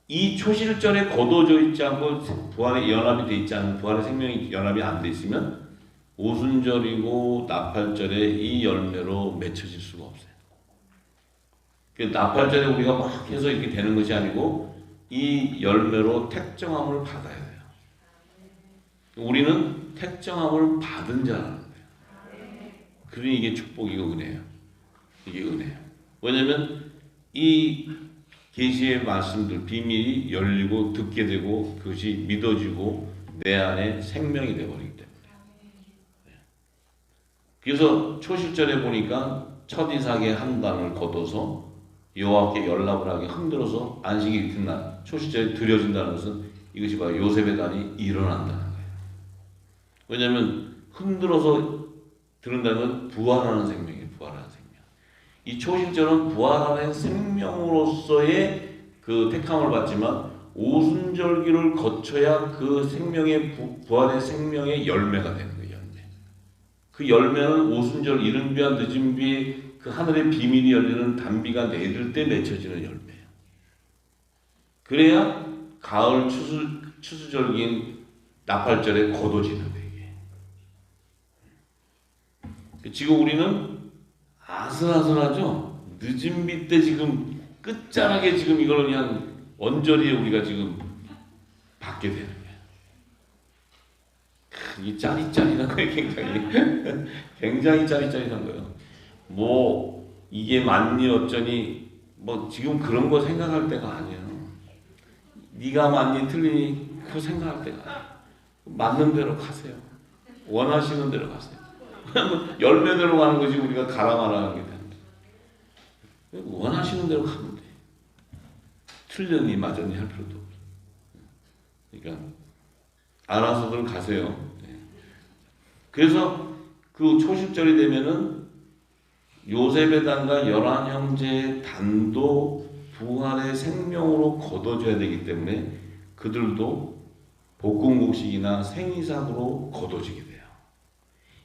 A: 이 초실절에 거둬져 있지 않고 부활에 연합이 돼 있지 않은, 부활의 생명이 연합이 안 돼 있으면 오순절이고 나팔절에 이 열매로 맺혀질 수가 없어요. 그 나팔절에 우리가 막 해서 이렇게 되는 것이 아니고 이 열매로 택정함을 받아야 돼요. 우리는 택정함을 받은 자라는 거예요. 그러니 이게 축복이고 은혜예요. 이게 은혜예요. 왜냐하면 이 계시의 말씀들, 비밀이 열리고 듣게 되고 그것이 믿어지고 내 안에 생명이 되어버리기 때문에. 그래서 초실절에 보니까 첫 이삭의 한 단을 거둬서 여호와께 연락을 하게 흔들어서 안식일 이튿날 초실절에 드려진다는 것은 이것이 바로 요셉의 단이 일어난다는 거예요. 왜냐하면 흔들어서 들은다는 건 부활하는 생명이에요. 부활하는 생명. 이 초실절은 부활하는 생명으로서의 그 택함을 받지만 오순절기를 거쳐야 그 생명의 부활의 생명의 열매가 되는 거예요. 열매. 그 열매는 오순절 이른 비와 늦은 비 그 하늘의 비밀이 열리는 단비가 내릴 때 맺혀지는 열매예요. 그래야 가을 추수절기인 나팔절에 거둬지는 거예요. 지금 우리는 아슬아슬하죠. 늦은 비 때 지금 끝자락에 지금 이걸 그냥 언저리에 우리가 지금 받게 되는 거예요. 이 짜릿짜릿한 거예요. 굉장히 짜릿짜릿한 거예요. 뭐 이게 맞니 어쩌니 뭐 지금 그런 거 생각할 때가 아니에요. 네가 맞니 틀리니 그거 생각할 때가 아니에요. 맞는 대로 가세요. 원하시는 대로 가세요. 열매대로 가는 것이 우리가 가라 마라 하는 게 됩니다. 원하시는 대로 가면 돼. 틀렸니 맞았니 할 필요도 없어. 그러니까 알아서들 가세요. 그래서 그 초실절이 되면은 요셉의 단과 11형제의 단도 부활의 생명으로 거둬져야 되기 때문에 그들도 볶음국식이나 생이삭으로 거둬지게 돼요.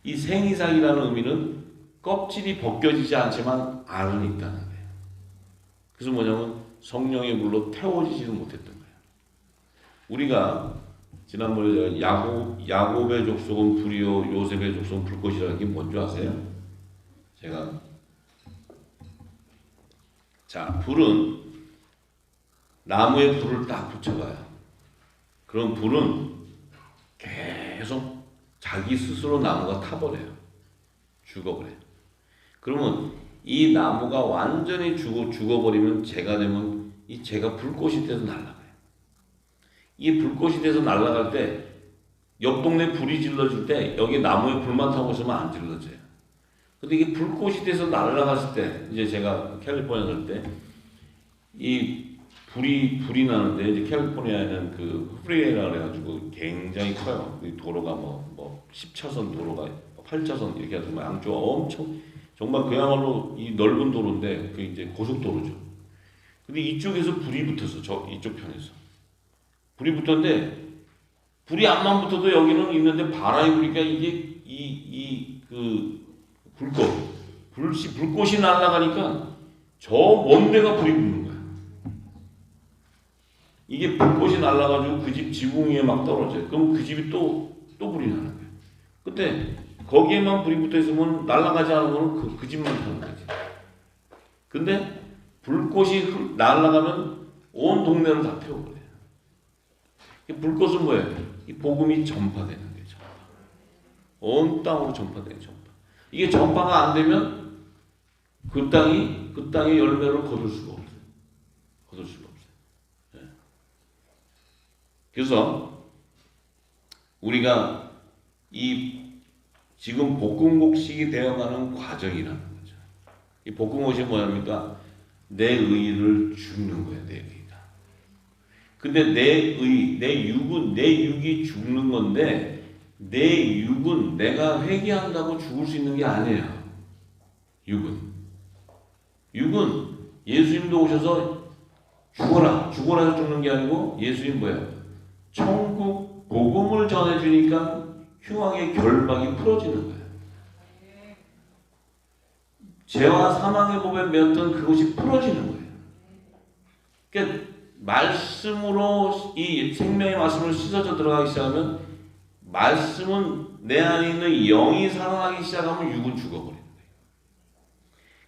A: 이 생이삭이라는 의미는 껍질이 벗겨지지 않지만 알은 있다는 거예요. 그래서 뭐냐면 성령의 물로 태워지지는 못했던 거예요. 우리가 지난번에 야곱의 족속은 불이요 요셉의 족속은 불꽃이라는 게 뭔지 아세요? 자, 불은 나무에 불을 딱 붙여봐요. 그럼 불은 계속 자기 스스로 나무가 타버려요. 죽어버려요. 그러면 이 나무가 완전히 죽어버리면 재가 되면 이 재가 불꽃이 돼서 날아가요. 이 불꽃이 돼서 날아갈 때 옆 동네 불이 질러질 때 여기 나무에 불만 타고 있으면 안 질러져요. 근데 이게 불꽃이 돼서 날아갔을 때 이제 제가 캘리포니아 살 때 이 불이 나는데 이제 캘리포니아에는 그 프리웨이라 그래가지고 굉장히 커요. 도로가 뭐 10차선 도로가 8차선 이렇게 해서 양쪽 엄청 정말 그야말로 이 넓은 도로인데 그 이제 고속도로죠. 근데 이쪽에서 불이 붙었어. 이쪽 편에서 불이 붙었는데 불이 앞만 붙어도 여기는 있는데 바람이 부니까 이게 그 불꽃이 날아가니까 저 먼 데가 불이 붙는 거야. 이게 불꽃이 날아가지고 그 집 지붕 위에 막 떨어져요. 그럼 그 집이 또 또 불이 나는 거예요. 근데 거기에만 불이 붙어 있으면 날아가지 않은 거는 그 집만 타는 거지. 근데 불꽃이 날아가면 온 동네를 다 태워버려요. 이 불꽃은 뭐예요? 이 복음이 전파되는 거예요. 전파. 온 땅으로 전파되는 전파. 이게 전파가 안 되면 그 땅의 열매를 거둘 수가 없어요. 거둘 수가 없어요. 네. 그래서 우리가 이 지금 볶음곡식이 되어가는 과정이라는 거죠. 이 볶음곡식이 뭐냐니까 내 의를 죽는 거예요. 내 의가. 근데 내 육이 죽는 건데 내 육은 내가 회개한다고 죽을 수 있는 게 아니에요. 육은 예수님도 오셔서 죽어라 해서 죽는 게 아니고 예수님 뭐예요? 천국 복음을 전해주니까 흉악의 결박이 풀어지는 거예요. 죄와 사망의 법에 매였던 그것이 풀어지는 거예요. 그러니까 말씀으로 이 생명의 말씀을 씻어져 들어가기 시작하면 말씀은 내 안에 있는 영이 살아나기 시작하면 육은 죽어버리는 거예요.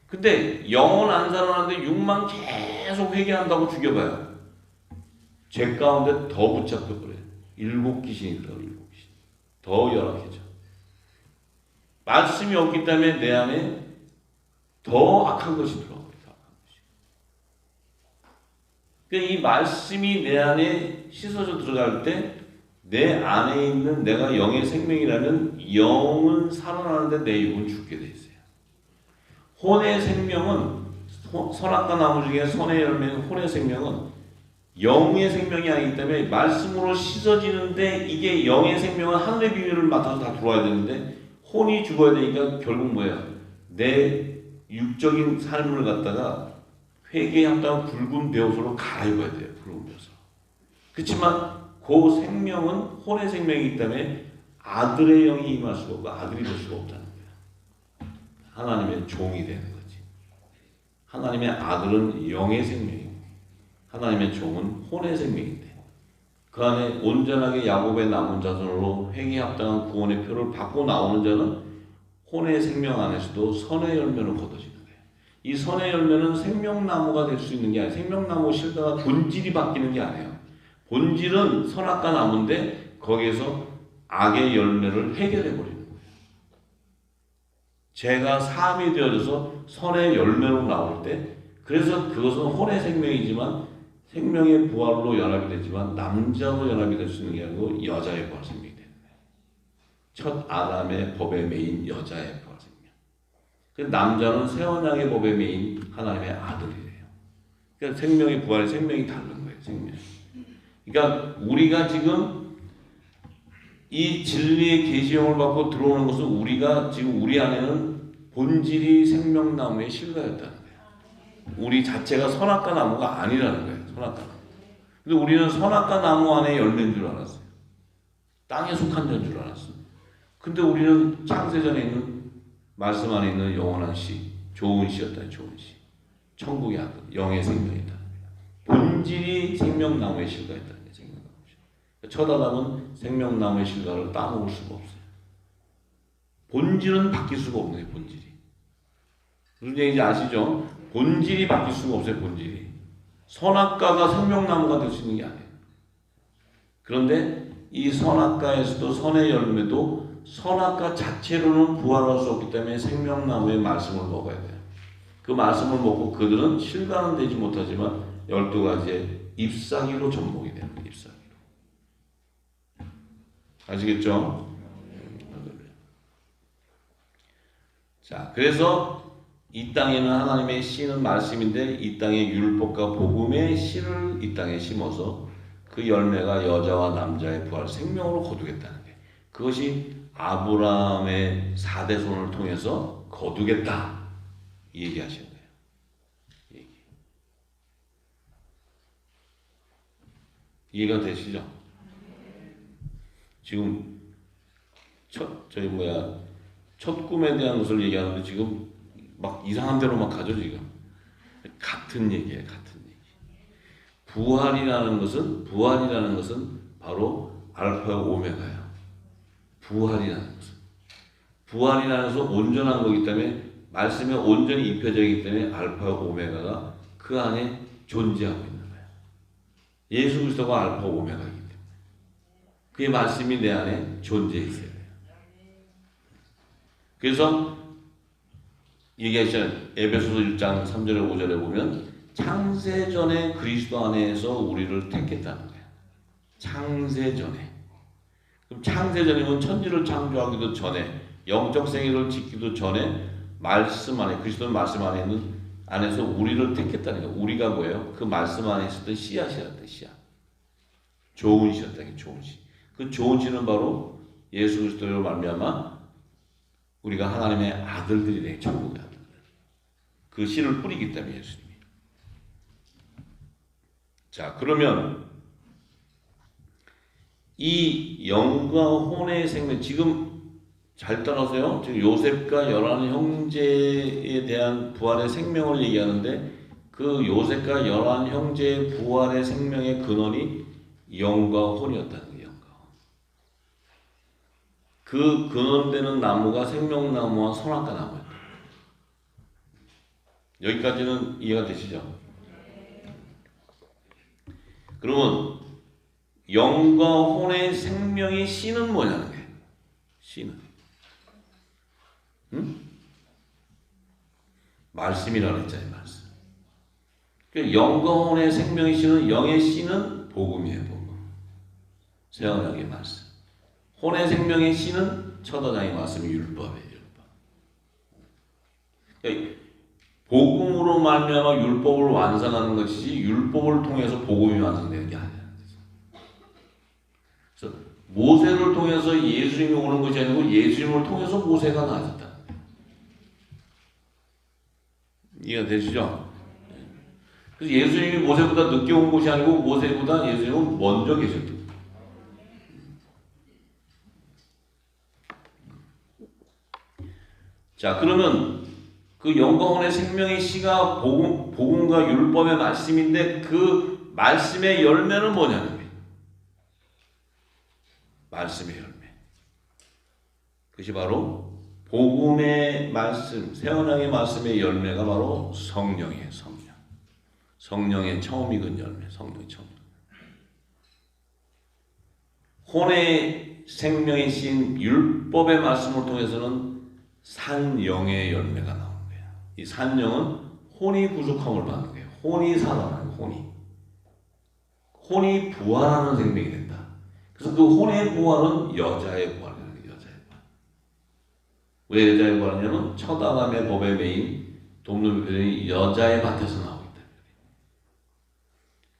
A: 근데 영은 안 살아나는데 육만 계속 회개한다고 죽여봐요. 죄 가운데 더 붙잡혀버려요. 7귀신이 들어가요. 7귀신. 더 열악해져. 말씀이 없기 때문에 내 안에 더 악한 것이 들어가요. 그러니까 이 말씀이 내 안에 씻어져 들어갈 때 내 안에 있는 내가 영의 생명이라면 영은 살아나는데 내 육은 죽게 돼 있어요. 혼의 생명은 선악과 나무 중에 선의 열매는 혼의 생명은 영의 생명이 아니기 때문에 말씀으로 씻어지는데 이게 영의 생명은 하늘의 비밀을 맡아서 다 들어와야 되는데 혼이 죽어야 되니까 결국 뭐야? 내 육적인 삶을 갖다가 회개에 합당한 붉은 베옷으로 갈아입어야 돼요. 붉은 베옷으로. 그렇지만 그 생명은 혼의 생명이기 때문에 아들의 영이 임할 수가 없고 아들이 될 수가 없다는 거예요. 하나님의 종이 되는 거지. 하나님의 아들은 영의 생명이고 하나님의 종은 혼의 생명인데 그 안에 온전하게 야곱의 남은 자손으로 회개에 합당한 구원의 표를 받고 나오는 자는 혼의 생명 안에서도 선의 열매로 거둬지는 거예요. 이 선의 열매는 생명나무가 될 수 있는 게 아니에요. 생명나무 실과가 본질이 바뀌는 게 아니에요. 본질은 선악과 나무인데 거기에서 악의 열매를 해결해 버리는 거예요. 죄가 사함이 되어져서 선의 열매로 나올 때 그래서 그것은 혼의 생명이지만 생명의 부활로 연합이 되지만 남자로 연합이 될 수 있는 게 아니고 여자의 부활 생명이 되는 거예요. 첫 아담의 법에 매인 여자의 부활 생명. 그 남자는 새 언약의 법에 매인 하나님의 아들이래요. 그러니까 생명의 부활의 생명이 다른 거예요. 생명. 그러니까 우리가 지금 이 진리의 계시형을 받고 들어오는 것은 우리가 지금 우리 안에는 본질이 생명나무의 실과였다는 거예요. 우리 자체가 선악과 나무가 아니라는 거예요. 선악과 나무. 근데 우리는 선악과 나무 안에 열매인 줄 알았어요. 땅에 속한 자인 줄 알았어요. 근데 우리는 창세전에 있는 말씀 안에 있는 영원한 씨, 좋은 씨였다. 좋은 씨. 천국의 아들, 영의 생명이다. 본질이 생명나무의 실과였다. 첫 아담은 생명나무의 실과를 따먹을 수가 없어요. 본질은 바뀔 수가 없네요. 본질이. 무슨 얘기인지 아시죠? 본질이 바뀔 수가 없어요. 본질이. 선악과가 생명나무가 될 수 있는 게 아니에요. 그런데 이 선악과에서도 선의 열매도 선악과 자체로는 부활할 수 없기 때문에 생명나무의 말씀을 먹어야 돼요. 그 말씀을 먹고 그들은 실과는 되지 못하지만 12가지의 잎사귀로 접목이 되는 거예요. 잎사귀로. 아시겠죠? 자, 그래서 이 땅에는 하나님의 씨는 말씀인데 이 땅의 율법과 복음의 씨를 이 땅에 심어서 그 열매가 여자와 남자의 부활 생명으로 거두겠다는 게 그것이 아브라함의 4대손을 통해서 거두겠다 이 얘기하시는 거예요. 이해가 되시죠? 지금 첫 꿈에 대한 것을 얘기하는데 지금 막 이상한 데로 막 가죠 지금. 같은 얘기예요, 같은 얘기. 부활이라는 것은 바로 알파와 오메가예요. 부활이라는 것은 부활이라는 것은 온전한 거기 때문에 말씀에 온전히 입혀져 있기 때문에 알파와 오메가가 그 안에 존재하고 있는 거예요. 예수 그리스도가 알파 오메가이기 때문에 그의 말씀이 내 안에 존재해 있어야 돼요. 그래서 얘기하시잖아요. 에베소서 1장 3절에 5절에 보면 창세전에 그리스도 안에서 우리를 택했다는 거예요. 창세전에. 그럼 창세전이면 천지를 창조하기도 전에 영적 생애를 짓기도 전에 말씀 안에 그리스도의 말씀 안에 있는 안에서 우리를 택했다는 거예요. 우리가 뭐예요? 그 말씀 안에 있었던 씨앗이었다. 씨앗. 좋은 씨였다. 좋은 씨. 그 좋은 씨는 바로 예수 그리스도로 말미암아 우리가 하나님의 아들들이 되게 천국에 그 씨를 뿌리기 때문에 예수님이. 자, 그러면 이 영과 혼의 생명, 지금 잘 따라서요. 지금 요셉과 열한 형제에 대한 부활의 생명을 얘기하는데 그 요셉과 열한 형제의 부활의 생명의 근원이 영과 혼이었다는 거예요. 영과 혼. 그 근원되는 나무가 생명나무와 선악과 나무였다. 여기까지는 이해가 되시죠? 그러면 영과 혼의 생명의 씨는 뭐냐는 거예요. 씨는 말씀이라고 했잖아요. 말씀. 그러니까 영과 혼의 생명의 씨는 영의 씨는 복음이에요. 복음. 세언하게 말씀. 혼의 생명의 씨는 첫어장의 말씀이 율법이에요. 율법. 그러니까 복음으로 말미암아 율법을 완성하는 것이지 율법을 통해서 복음이 완성되는 게 아니야. 그래서 모세를 통해서 예수님이 오는 것이 아니고 예수님을 통해서 모세가 나아졌다. 이해가 되시죠? 그래서 예수님이 모세보다 늦게 온 것이 아니고 모세보다 예수님은 먼저 계셨다. 자, 그러면 그 영광원의 생명의 씨가 복음과 율법의 말씀인데 그 말씀의 열매는 뭐냐는 거예요. 말씀의 열매. 그것이 바로 복음의 말씀, 새언약의 말씀의 열매가 바로 성령이에요. 성령. 성령의 처음 익은 열매. 성령의 처음. 혼의 생명의 신 율법의 말씀을 통해서는 산영의 열매가 나오는 거예요. 이 산영은 혼이 부족함을 받는 거예요. 혼이 살아나는 거예요. 혼이 부활하는 생명이 된다. 그래서 그 혼의 부활은 여자의 부활이라는 거예요. 여자의 부활. 왜 여자의 부활이냐면 첫 아담의 법에 매인 동물들이 여자의 밭에서 나오기 때문에.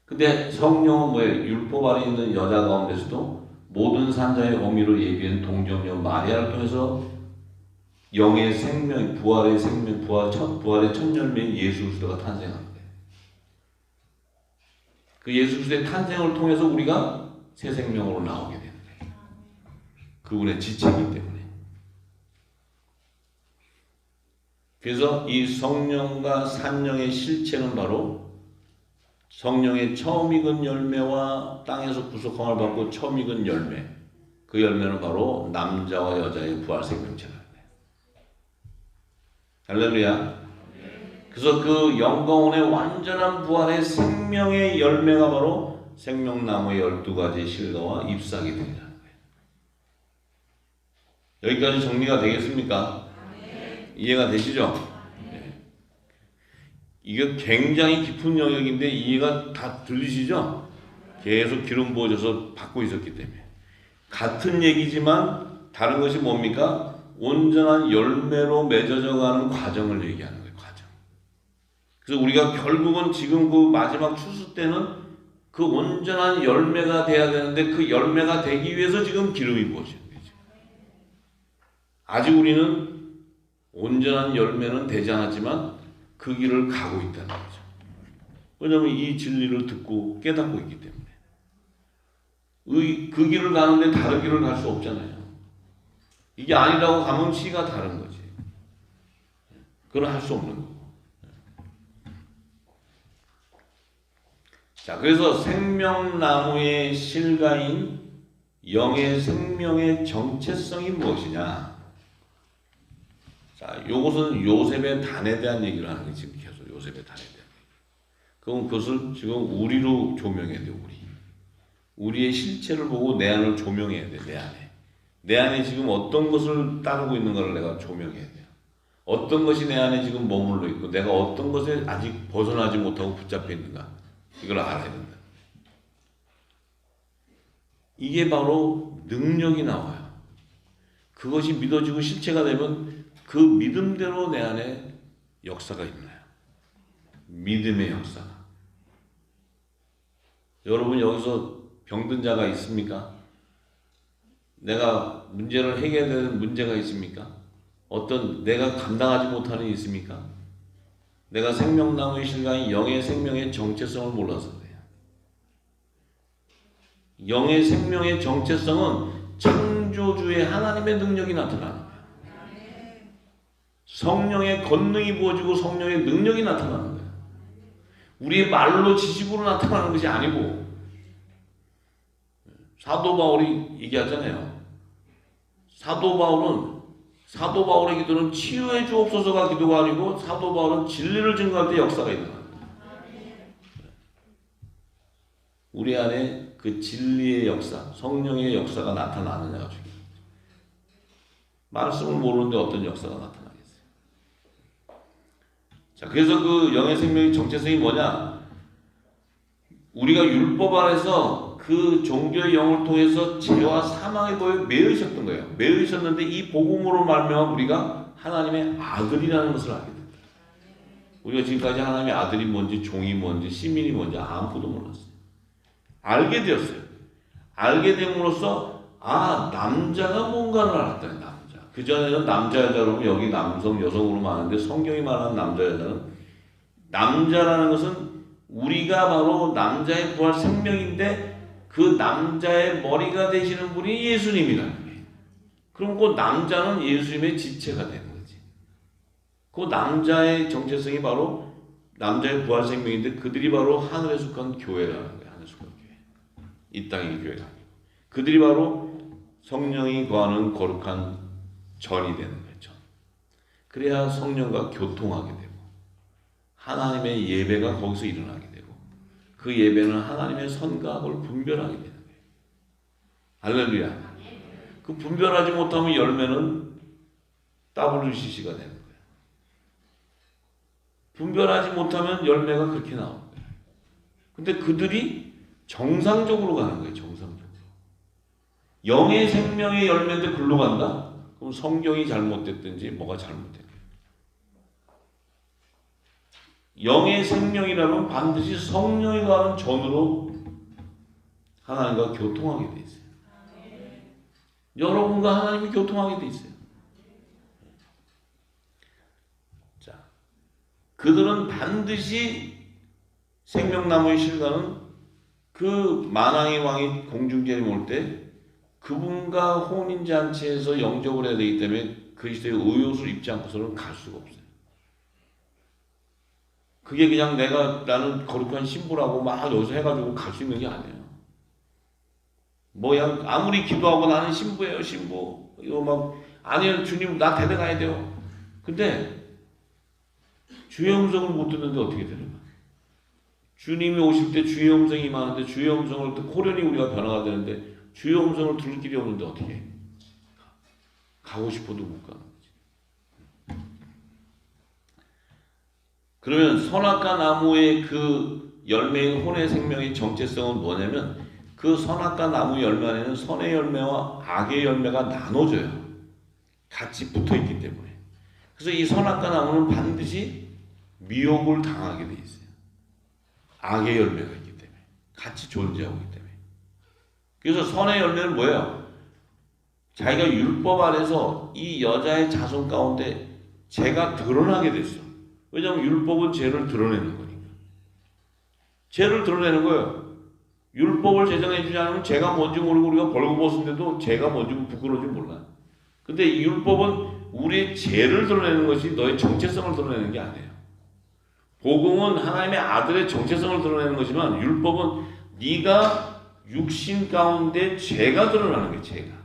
A: 근데 성령은 뭐예요? 율법 아래 있는 여자 가운데서도 모든 산자의 어미로 예비한 동정녀 마리아를 통해서 영의 생명, 부활의 생명, 부활의 첫 열매인 예수 그리스도가 탄생합니다. 그 예수 그리스도의 탄생을 통해서 우리가 새 생명으로 나오게 되는 거예요. 그분의 지체이기 때문에. 그래서 이 성령과 산령의 실체는 바로 성령의 처음 익은 열매와 땅에서 구속함을 받고 처음 익은 열매. 그 열매는 바로 남자와 여자의 부활 생명체라는 거예요. 할렐루야. 그래서 그 영광원의 완전한 부활의 생명의 열매가 바로 생명나무의 12가지 실과와 잎사귀 등이라는 거예요. 여기까지 정리가 되겠습니까? 이해가 되시죠? 이게 굉장히 깊은 영역인데 이해가 다 들리시죠? 계속 기름 부어져서 받고 있었기 때문에. 같은 얘기지만 다른 것이 뭡니까? 온전한 열매로 맺어져 가는 과정을 얘기하는 거예요. 과정. 그래서 우리가 결국은 지금 그 마지막 추수 때는 그 온전한 열매가 돼야 되는데 그 열매가 되기 위해서 지금 기름이 부어지는 거죠. 아직 우리는 온전한 열매는 되지 않았지만 그 길을 가고 있다는 거죠. 왜냐하면 이 진리를 듣고 깨닫고 있기 때문에. 그 길을 가는데 다른 길을 갈 수 없잖아요. 이게 아니라고 가면 씨가 다른 거지. 그건 할 수 없는 거고. 자, 그래서 생명나무의 실과인 영의 생명의 정체성이 무엇이냐? 자, 요것은 요셉의 단에 대한 얘기를 하는 게 지금 계속 요셉의 단에 대한 얘기. 그럼 그것을 지금 우리로 조명해야 돼요. 우리의 실체를 보고 내 안을 조명해야 돼. 내 안에. 내 안에 지금 어떤 것을 따르고 있는가를 내가 조명해야 돼요. 어떤 것이 내 안에 지금 머물러 있고 내가 어떤 것에 아직 벗어나지 못하고 붙잡혀 있는가. 이걸 알아야 된다. 이게 바로 능력이 나와요. 그것이 믿어지고 실체가 되면 그 믿음대로 내 안에 역사가 있나요? 믿음의 역사가. 여러분 여기서 병든 자가 있습니까? 내가 문제를 해결되는 문제가 있습니까? 어떤 내가 감당하지 못하는 일이 있습니까? 내가 생명나무의 실과인 영의 생명의 정체성을 몰라서 그래요. 영의 생명의 정체성은 창조주의 하나님의 능력이 나타나는 거예요. 성령의 권능이 부어지고 성령의 능력이 나타나는 거예요. 우리의 말로 지식으로 나타나는 것이 아니고 사도 바울이 얘기하잖아요. 사도 바울의 기도는 치유해 주옵소서가 기도가 아니고 사도 바울은 진리를 증거할 때 역사가 있는 거예요. 우리 안에 그 진리의 역사, 성령의 역사가 나타나느냐가 중요해요. 말씀을 모르는데 어떤 역사가 나타나겠어요? 자, 그래서 그 영의 생명의 정체성이 뭐냐? 우리가 율법 아래서 그 종교의 영을 통해서 죄와 사망에 매여 있었던 거예요. 매여 있었는데 이 복음으로 말미암아 우리가 하나님의 아들이라는 것을 알게 됩니다. 우리가 지금까지 하나님의 아들이 뭔지 종이 뭔지 시민이 뭔지 아무것도 몰랐어요. 알게 되었어요. 알게 됨으로써 남자가 뭔가를 알았다. 남자. 그전에는 남자 여자로 여기 남성 여성으로 많은데 성경이 말하는 남자 여자는 남자라는 것은 우리가 바로 남자의 부활 생명인데 그 남자의 머리가 되시는 분이 예수님이라는 거예요. 그럼 그 남자는 예수님의 지체가 되는 거지. 그 남자의 정체성이 바로 남자의 부활 생명인데 그들이 바로 하늘에 속한 교회라는 거예요. 하늘에 속한 교회. 이 땅의 교회가 아니고. 그들이 바로 성령이 거하는 거룩한 전이 되는 거죠. 그래야 성령과 교통하게 되고 하나님의 예배가 거기서 일어나게 되고 그 예배는 하나님의 선과 악을 분별하게 되는 거예요. 할렐루야. 그 분별하지 못하면 열매는 WCC가 되는 거예요. 분별하지 못하면 열매가 그렇게 나오는 거예요. 근데 그들이 정상적으로 가는 거예요. 정상적으로. 영의 생명의 열매인데 글로 간다? 그럼 성경이 잘못됐든지 뭐가 잘못된 거예요. 영의 생명이라면 반드시 성령이 가는 전으로 하나님과 교통하게 돼 있어요. 여러분과 하나님이 교통하게 돼 있어요. 자, 그들은 반드시 생명나무의 실과는 그 만왕의 왕이 공중제를 올 때 그분과 혼인잔치에서 영접을 해야 되기 때문에 그리스도의 의옷을 입지 않고서는 갈 수가 없어요. 그게 그냥 나는 거룩한 신부라고 막 여기서 해가지고 갈 수 있는 게 아니에요. 그냥 아무리 기도하고 나는 신부예요, 신부. 이거 아니요, 주님, 나 데려가야 돼요. 근데 주의 음성을 못 듣는데 어떻게 되는 거야? 주님이 오실 때 주의 음성이 임하는데 주의 음성을 듣고 호련히 우리가 변화가 되는데 주의 음성을 들을 길이 없는데 어떻게 해? 가고 싶어도 못 가는 거지. 그러면 선악과 나무의 그 열매인 혼의 생명의 정체성은 뭐냐면 그 선악과 나무 열매 안에는 선의 열매와 악의 열매가 나눠져요. 같이 붙어있기 때문에. 그래서 이 선악과 나무는 반드시 미혹을 당하게 돼 있어요. 악의 열매가 있기 때문에. 같이 존재하고 있기 때문에. 그래서 선의 열매는 뭐예요? 자기가 율법 안에서 이 여자의 자손 가운데 죄가 드러나게 됐어. 왜냐하면 율법은 죄를 드러내는 거니까. 죄를 드러내는 거예요. 율법을 제정해 주지 않으면 죄가 뭔지 모르고 우리가 벌거벗은데도 죄가 뭔지 부끄러운지 몰라. 근데 이 율법은 우리의 죄를 드러내는 것이 너의 정체성을 드러내는 게 아니에요. 복음은 하나님의 아들의 정체성을 드러내는 것이지만 율법은 네가 육신 가운데 죄가 드러나는 거예요. 죄가.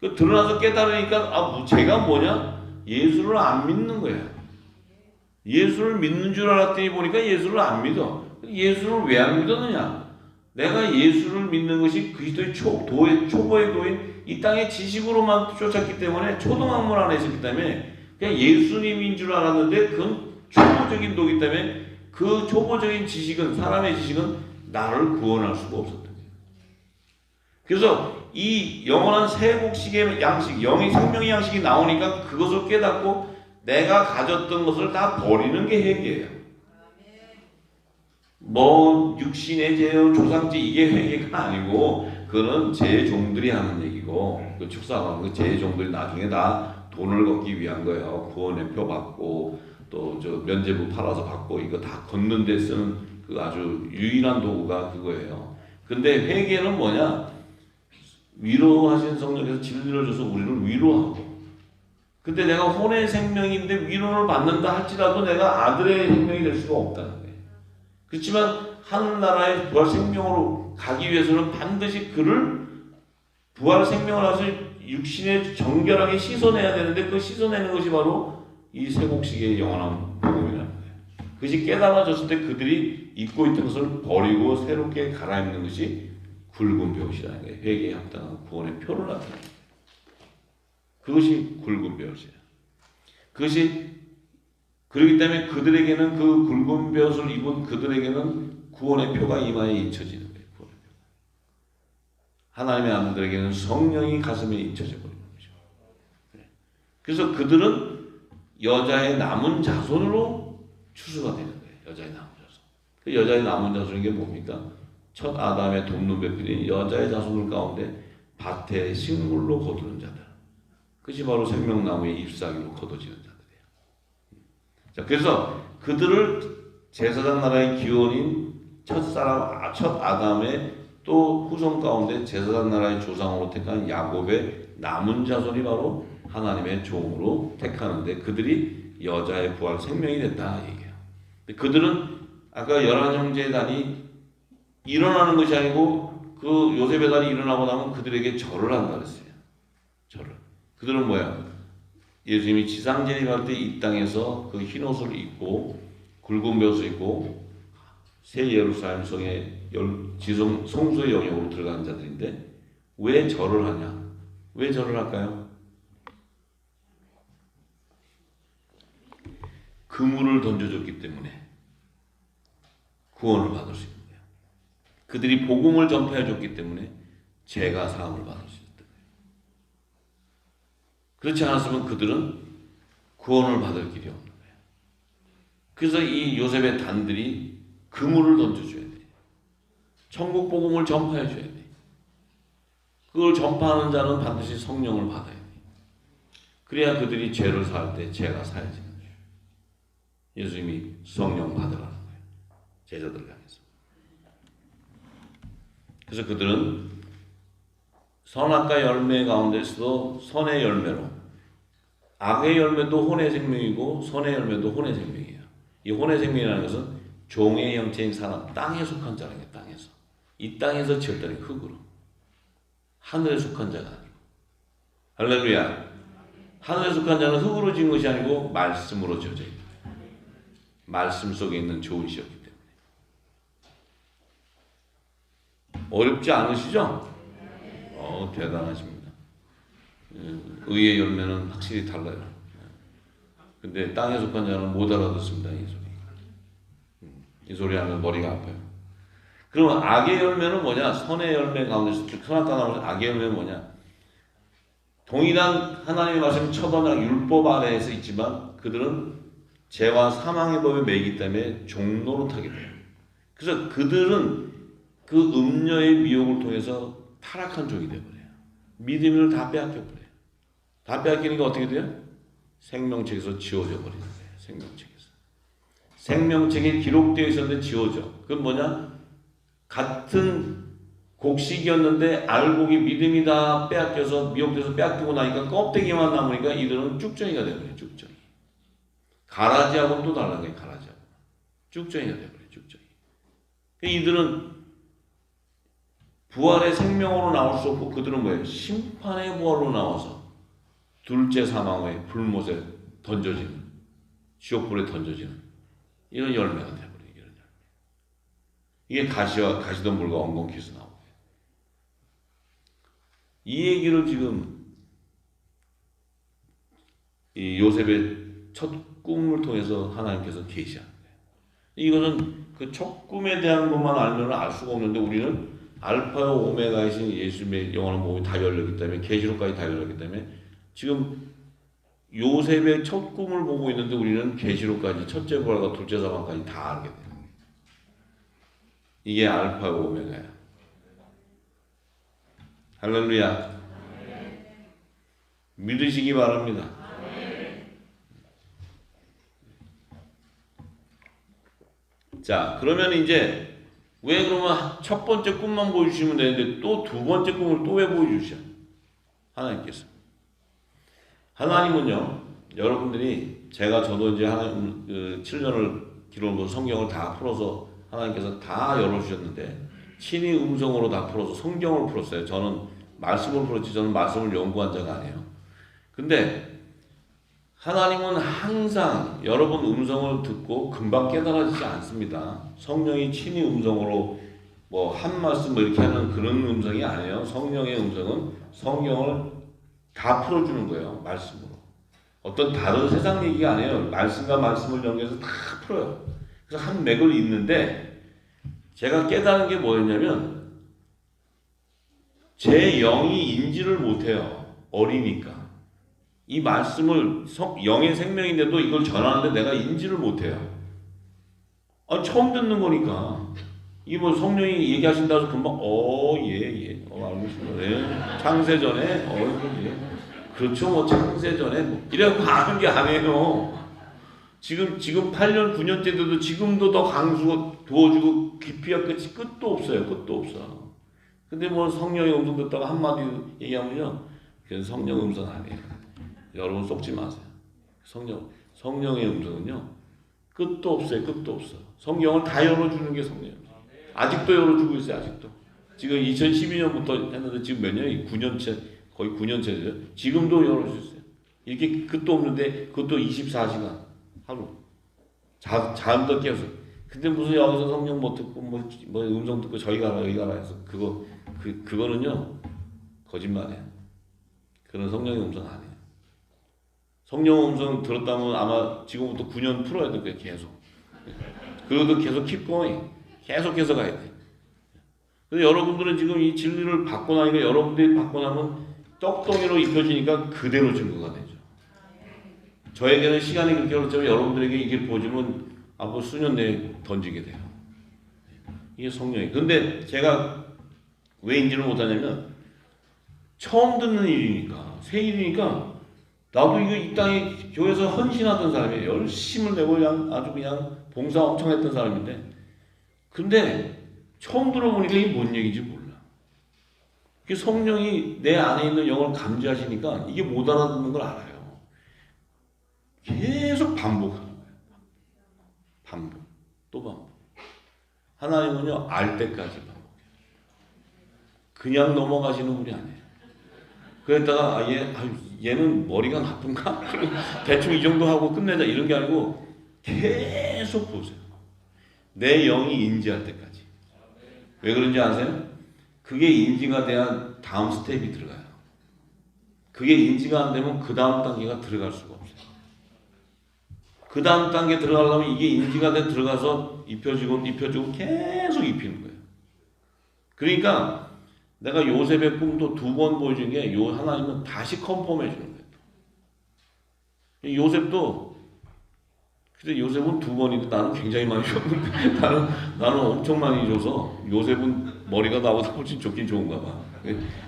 A: 그 드러나서 깨달으니까 죄가 뭐냐? 예수를 안 믿는 거예요. 예수를 믿는 줄 알았더니 보니까 예수를 안 믿어. 예수를 왜 안 믿었느냐? 내가 예수를 믿는 것이 그리스도의 초보의 도인 이 땅의 지식으로만 쫓았기 때문에 초등학문 안에 있었기 때문에 그냥 예수님인 줄 알았는데 그건 초보적인 도이기 때문에 그 초보적인 지식은 사람의 지식은 나를 구원할 수가 없었던 거예요. 그래서 이 영원한 세곡식의 양식, 영의 생명의 양식이 나오니까 그것을 깨닫고 내가 가졌던 것을 다 버리는 게 회개예요. 뭐 육신의 죄요, 조상죄 이게 회개가 아니고 그거는 제 종들이 하는 얘기고 그 축사하는 그 제 종들이 나중에 다 돈을 걷기 위한 거예요. 구원의 표 받고 또 저 면죄부 팔아서 받고 이거 다 걷는 데 쓰는 그 아주 유일한 도구가 그거예요. 근데 회개는 뭐냐? 위로하신 성령께서 진리를 줘서 우리를 위로하고 근데 내가 혼의 생명인데 위로를 받는다 할지라도 내가 아들의 생명이 될 수가 없다는 거예요. 그렇지만 하늘나라의 부활 생명으로 가기 위해서는 반드시 그를 부활 생명을 해서 육신에 정결하게 씻어내야 되는데 그 씻어내는 것이 바로 이 세곡식의 영원한 복음이라는 거예요. 그것이 깨달아졌을 때 그들이 입고 있던 것을 버리고 새롭게 갈아입는 것이 굵은 벼옷이라는 거예요. 회개에 합당한 구원의 표를 나타내는 거예요. 그것이 굵은 벼옷이에요. 그것이 그렇기 때문에 그들에게는 그 굵은 벼옷을 입은 그들에게는 구원의 표가 이마에 잊혀지는 거예요. 구원의 표가. 하나님의 아들들에게는 성령이 가슴에 잊혀져 버리는 거죠. 그래서 그들은 여자의 남은 자손으로 추수가 되는 거예요. 여자의 남은 자손. 그 여자의 남은 자손이 게 뭡니까? 첫 아담의 돕는 배필인 여자의 자손들 가운데 밭의 식물로 거두는 자들. 그것이 바로 생명나무의 잎사귀로 거둬지는 자들이에요. 자, 그래서 그들을 제사장 나라의 기원인 첫 아담의 또 후손 가운데 제사장 나라의 조상으로 택한 야곱의 남은 자손이 바로 하나님의 종으로 택하는데 그들이 여자의 부활 생명이 됐다 얘기해요. 그들은 아까 11형제의 단이 일어나는 것이 아니고 그 요셉의 단이 일어나고 나면 그들에게 절을 한다 그랬어요. 절을. 그들은 뭐야? 예수님이 지상 재림할 때 이 땅에서 그 흰옷을 입고 굵은 벼옷을 입고 새 예루살렘 성의 성소의 영역으로 들어가는 자들인데 왜 절을 하냐? 왜 절을 할까요? 그물을 던져줬기 때문에 구원을 받을 수 있는 거예요. 그들이 복음을 전파해줬기 때문에 죄가 사함을 받을 수 있는 거예요. 그렇지 않았으면 그들은 구원을 받을 길이 없는 거예요. 그래서 이 요셉의 단들이 그물을 던져줘야 돼요. 천국 복음을 전파해줘야 돼요. 그걸 전파하는 자는 반드시 성령을 받아야 돼요. 그래야 그들이 죄를 사할 때 죄가 사해지는 거예요. 예수님이 성령 받으라는 거예요. 제자들을 향해서. 그래서 그들은 선악과 열매 가운데서도 선의 열매로 악의 열매도 혼의 생명이고 선의 열매도 혼의 생명이에요. 이 혼의 생명이라는 것은 종의 형체인 사람, 땅에 속한 자라는 게 땅에서. 이 땅에서 지었다는 흙으로. 하늘에 속한 자가 아니고. 할렐루야. 하늘에 속한 자는 흙으로 지은 것이 아니고 말씀으로 지어져 있다. 말씀 속에 있는 좋은 씨였기 때문에. 어렵지 않으시죠? 대단하십니다. 의의 열매는 확실히 달라요. 근데 땅에 속한 자는 못 알아듣습니다. 이 소리. 이 소리 하면 머리가 아파요. 그러면 악의 열매는 뭐냐? 선의 열매 가운데서 선악과 나오는 악의 열매는 뭐냐? 동일한 하나님의 말씀 첫 언약 율법 아래에서 있지만 그들은 죄와 사망의 법에 매이기 때문에 종노릇하게 돼요. 그래서 그들은 그 음녀의 미혹을 통해서 타락한 종이 되어버려요. 믿음을 다 빼앗겨버려요. 다 빼앗기니까 어떻게 돼요? 생명책에서 지워져 버리는 거예요. 생명책에서. 생명책에 기록되어 있었는데 지워져. 그건 뭐냐? 같은 곡식이었는데 알곡이 믿음이 다 빼앗겨서 미혹돼서 빼앗기고 나니까 껍데기만 남으니까 이들은 쭉정이가 되어버려요. 쭉정이. 가라지하고는 또 다른 거예요. 가라지하고. 쭉정이가 되어버려요. 쭉정이. 이들은 부활의 생명으로 나올 수 없고 그들은 뭐예요? 심판의 부활로 나와서 둘째 사망 후에 불못에 던져지는, 지옥불에 던져지는 이런 열매가 되어버려요. 이런 열매. 이게 가시와 가시덤불과 엉겅퀴에서 나오고, 이 얘기를 지금 이 요셉의 첫 꿈을 통해서 하나님께서 계시하는 거예요. 이거는 그 첫 꿈에 대한 것만 알면 알 수가 없는데, 우리는 알파와 오메가이신 예수님의 영원한 몸이 다 열렸기 때문에, 계시록까지 다 열렸기 때문에 지금 요셉의 첫 꿈을 보고 있는데 우리는 계시록까지, 첫째 부활과 둘째 사망까지 다 알게 돼요. 이게 알파와 오메가야. 할렐루야. 믿으시기 바랍니다. 자, 그러면 이제 왜 그러면 첫 번째 꿈만 보여주시면 되는데 또 두 번째 꿈을 또 왜 보여주셔? 하나님께서. 하나님은요, 여러분들이, 저도 이제 하나님 7년을 기록으로 성경을 다 풀어서 하나님께서 다 열어주셨는데, 친히 음성으로 다 풀어서 성경을 풀었어요. 저는 말씀을 풀었지, 저는 말씀을 연구한 자가 아니에요. 근데 하나님은 항상 여러분 음성을 듣고 금방 깨달아지지 않습니다. 성령이 친히 음성으로 뭐 한 말씀 뭐 이렇게 하는 그런 음성이 아니에요. 성령의 음성은 성경을 다 풀어주는 거예요. 말씀으로. 어떤 다른 세상 얘기가 아니에요. 말씀과 말씀을 연결해서 다 풀어요. 그래서 한 맥을 잇는데, 제가 깨달은 게 뭐였냐면, 제 영이 인지를 못해요. 어리니까. 이 말씀을 영의 생명인데도 이걸 전하는데 내가 인지를 못해요. 처음 듣는 거니까. 이게 뭐 성령이 얘기하신다 해서 금방 예. 알겠습니다. 네. 창세전에 예. 그렇죠. 뭐 창세전에 뭐 이래갖고 아는 게 아니에요. 지금 8년 9년째도 지금도 더 강수 도와주고 깊이와 끝이 끝도 없어요. 끝도 없어. 근데 뭐 성령의 음성 듣다가 한마디 얘기하면요, 그건 성령 음성 아니에요. 여러분 속지 마세요. 성령의 음성은요, 끝도 없어요. 끝도 없어. 성경을 다 열어주는 게 성령이에요. 아직도 열어주고 있어요. 아직도. 지금 2012년부터 했는데 지금 몇 년이? 9년째, 거의 9년째죠. 지금도 열어주셨어요. 이렇게 끝도 없는데 그것도 24시간 하루. 잠도 깨서. 근데 무슨 여기서 성령 못 듣고 뭐 음성 듣고 저기 가라 여기 가라 해서 그거는요 거짓말이에요. 그런 성령의 음성 아니에요. 성령 음성 들었다면 아마 지금부터 9년 풀어야 될 거예요. 계속. 그것도 계속 keep going. 계속해서 가야 돼. 근데 여러분들은 지금 이 진리를 받고 나니까, 여러분들이 받고 나면 떡덩이로 입혀지니까 그대로 증거가 되죠. 저에게는 시간이 그렇게 걸렸지만 여러분들에게 이게 보여주면 앞으로 수년 내에 던지게 돼요. 이게 성령이에요. 근데 제가 왜 인지를 못하냐면, 처음 듣는 일이니까, 새 일이니까, 나도 이거 이 땅에 교회에서 헌신하던 사람이에요. 열심을 내고 그냥 아주 그냥 봉사 엄청 했던 사람인데, 근데 처음 들어보니까 이게 뭔 얘기인지 몰라. 성령이 내 안에 있는 영을 감지하시니까 이게 못 알아듣는 걸 알아요. 계속 반복하는 거예요. 반복. 또 반복. 하나님은요, 알 때까지 반복해요. 그냥 넘어가시는 분이 아니에요. 그랬다가 얘는 머리가 나쁜가? 대충 이 정도 하고 끝내자 이런 게 아니고 계속 보세요. 내 영이 인지할 때까지. 왜 그런지 아세요? 그게 인지가 돼야 다음 스텝이 들어가요. 그게 인지가 안 되면 그 다음 단계가 들어갈 수가 없어요. 그 다음 단계 들어가려면 이게 인지가 돼 들어가서 입혀지고 계속 입히는 거예요. 그러니까 내가 요셉의 꿈도 2번 보여준 게 하나님은 다시 컨펌해 주는 거예요. 요셉도, 근데 요셉은 2번인데 나는 굉장히 많이 줬는데 나는 엄청 많이 줘서 요셉은 머리가 나보다 훨씬 좋긴 좋은가 봐.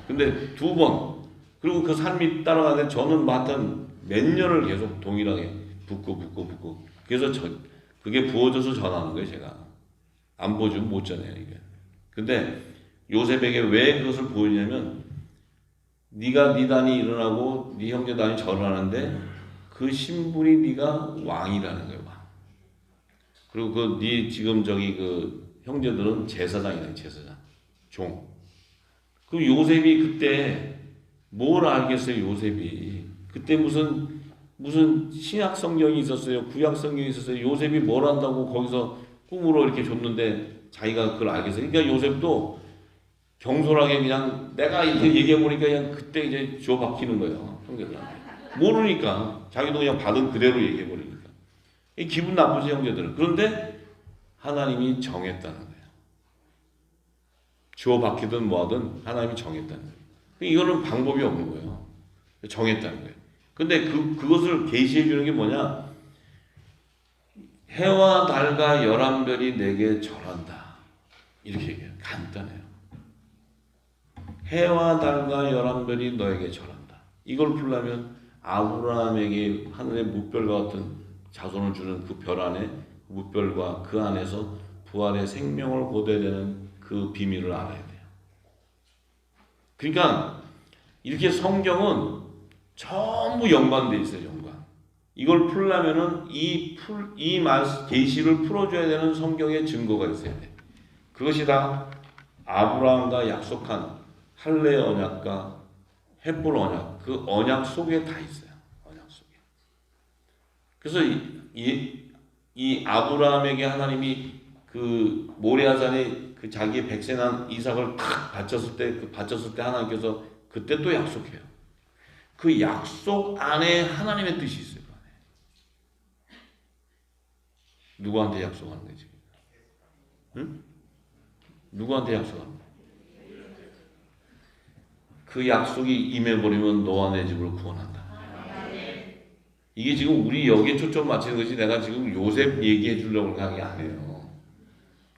A: 근데 2번, 그리고 그 삶이 따라가는데 저는 하여튼 몇 년을 계속 동일하게 붓고 그래서 그게 부어져서 전하는 거예요. 제가 안 부어주면 못 전해요 이게. 근데 요셉에게 왜 그것을 보이냐면, 네가 네 단이 일어나고 네 형제 단이 절하는데 그 신분이 네가 왕이라는 거예요. 왕. 그리고 네 지금 그 형제들은 제사장이다. 제사장, 종. 그 요셉이 그때 뭘 알겠어요? 요셉이 그때 무슨 신약 성경이 있었어요? 구약 성경이 있었어요? 요셉이 뭘 안다고 거기서 꿈으로 이렇게 줬는데 자기가 그걸 알겠어요? 그러니까 요셉도 경솔하게 그냥 내가 이렇게 얘기해 보니까 그냥 그때 이제 주워 박히는 거예요. 형제들한테. 모르니까 자기도 그냥 받은 그대로 얘기해 버리니까 기분 나쁘지 형제들은. 그런데 하나님이 정했다는 거예요. 주워 박히든 뭐하든 하나님이 정했다는 거예요. 이거는 방법이 없는 거예요. 정했다는 거예요. 근데 그것을 계시해 주는 게 뭐냐? 해와 달과 11별이 내게 절한다. 이렇게 얘기해요. 간단해요. 해와 달과 11별이 너에게 절한다. 이걸 풀려면 아브라함에게 하늘의 뭇별과 같은 자손을 주는 그 별 안에 뭇별과 그 안에서 부활의 생명을 거둬야 되는 그 비밀을 알아야 돼요. 그러니까 이렇게 성경은 전부 연관되어 있어요. 연관. 이걸 풀려면은 이 계시를 풀어줘야 되는 성경의 증거가 있어야 돼. 그것이 다 아브라함과 약속한 할례 언약과 헷볼 언약, 그 언약 속에 다 있어요. 언약 속에. 그래서 이 아브라함에게 하나님이 그 모리아산에 그 자기의 백세난 이삭을 탁 바쳤을 때 하나님께서 그때 또 약속해요. 그 약속 안에 하나님의 뜻이 있어요. 그 안에. 누구한테 약속하는 거지? 응? 누구한테 약속하는 거야? 그 약속이 임해버리면 너와 내 집을 구원한다. 이게 지금 우리 여기에 초점 맞추는 것이 내가 지금 요셉 얘기해 주려고 하는 게 아니에요.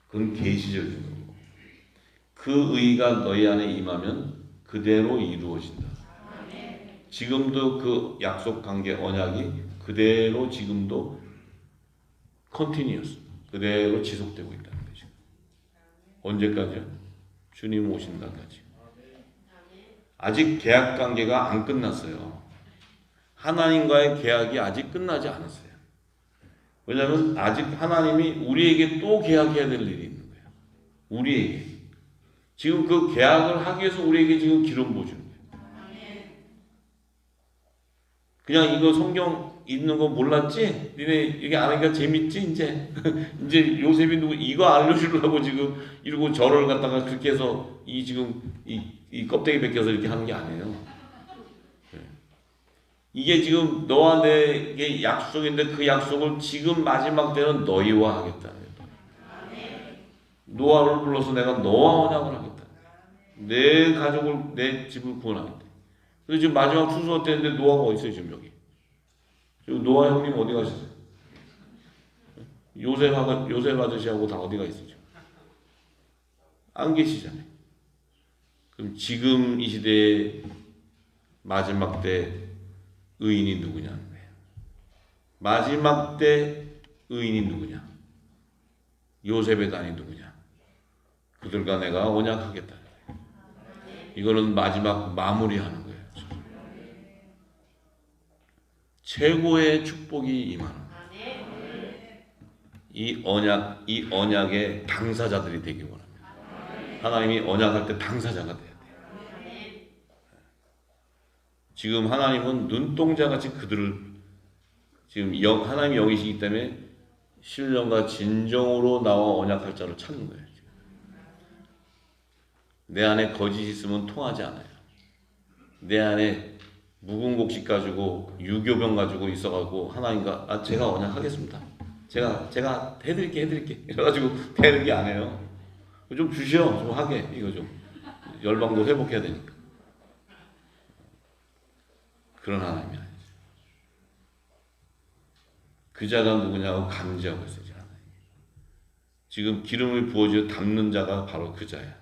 A: 그건 계시적인 거고. 그 의가 너희 안에 임하면 그대로 이루어진다. 지금도 그 약속 관계 언약이 그대로 지금도 컨티니어스 그대로 지속되고 있다는 거죠. 언제까지요? 주님 오신다까지. 아직 계약 관계가 안 끝났어요. 하나님과의 계약이 아직 끝나지 않았어요. 왜냐하면 아직 하나님이 우리에게 또 계약해야 될 일이 있는 거예요. 우리에게. 지금 그 계약을 하기 위해서 우리에게 지금 기름 부어주는 거예요. 그냥 이거 성경 읽는 거 몰랐지? 니네 이게 아니까 재밌지? 이제 요셉이 누구 이거 알려주려고 지금 이러고 절을 갖다가 그렇게 해서 이 껍데기 벗겨서 이렇게 하는 게 아니에요. 이게 지금 너와 내게 약속인데 그 약속을 지금 마지막 때는 너희와 하겠다. 노아를 불러서 내가 너와 언약을 하겠다. 내 가족을 내 집을 구원하겠다. 그래서 지금 마지막 추수가 때인데 노아가 어디 있어요 지금 여기? 지금 노아 형님 어디 가셨어요? 요셉 아저씨하고 다 어디 가 있어요? 안 계시잖아요. 그럼 지금 이 시대의 마지막 때 의인이 누구냐는 거예요. 마지막 때 의인이 누구냐? 요셉의 단이 누구냐? 그들과 내가 언약하겠다. 이거는 마지막 마무리하는 거예요. 최고의 축복이 임하는 거예요. 이 언약의 당사자들이 되기 원합니다. 하나님이 언약할 때 당사자가 돼야 돼요. 지금 하나님은 눈동자같이 그들을 지금 하나님이 영이시기 때문에 신령과 진정으로 나와 언약할 자를 찾는 거예요. 내 안에 거짓이 있으면 통하지 않아요. 내 안에 묵은 곡식 가지고 유교병 가지고 있어가지고 하나님과 제가 언약하겠습니다. 제가 해드릴게 이래가지고 되는 게 아니에요. 좀 주시오 좀 하게 이거 좀 열방도 회복해야 되니까. 그런 하나님이 아니죠. 그 자가 누구냐고 감지하고 있어요. 지금 기름을 부어주고 담는 자가 바로 그 자야.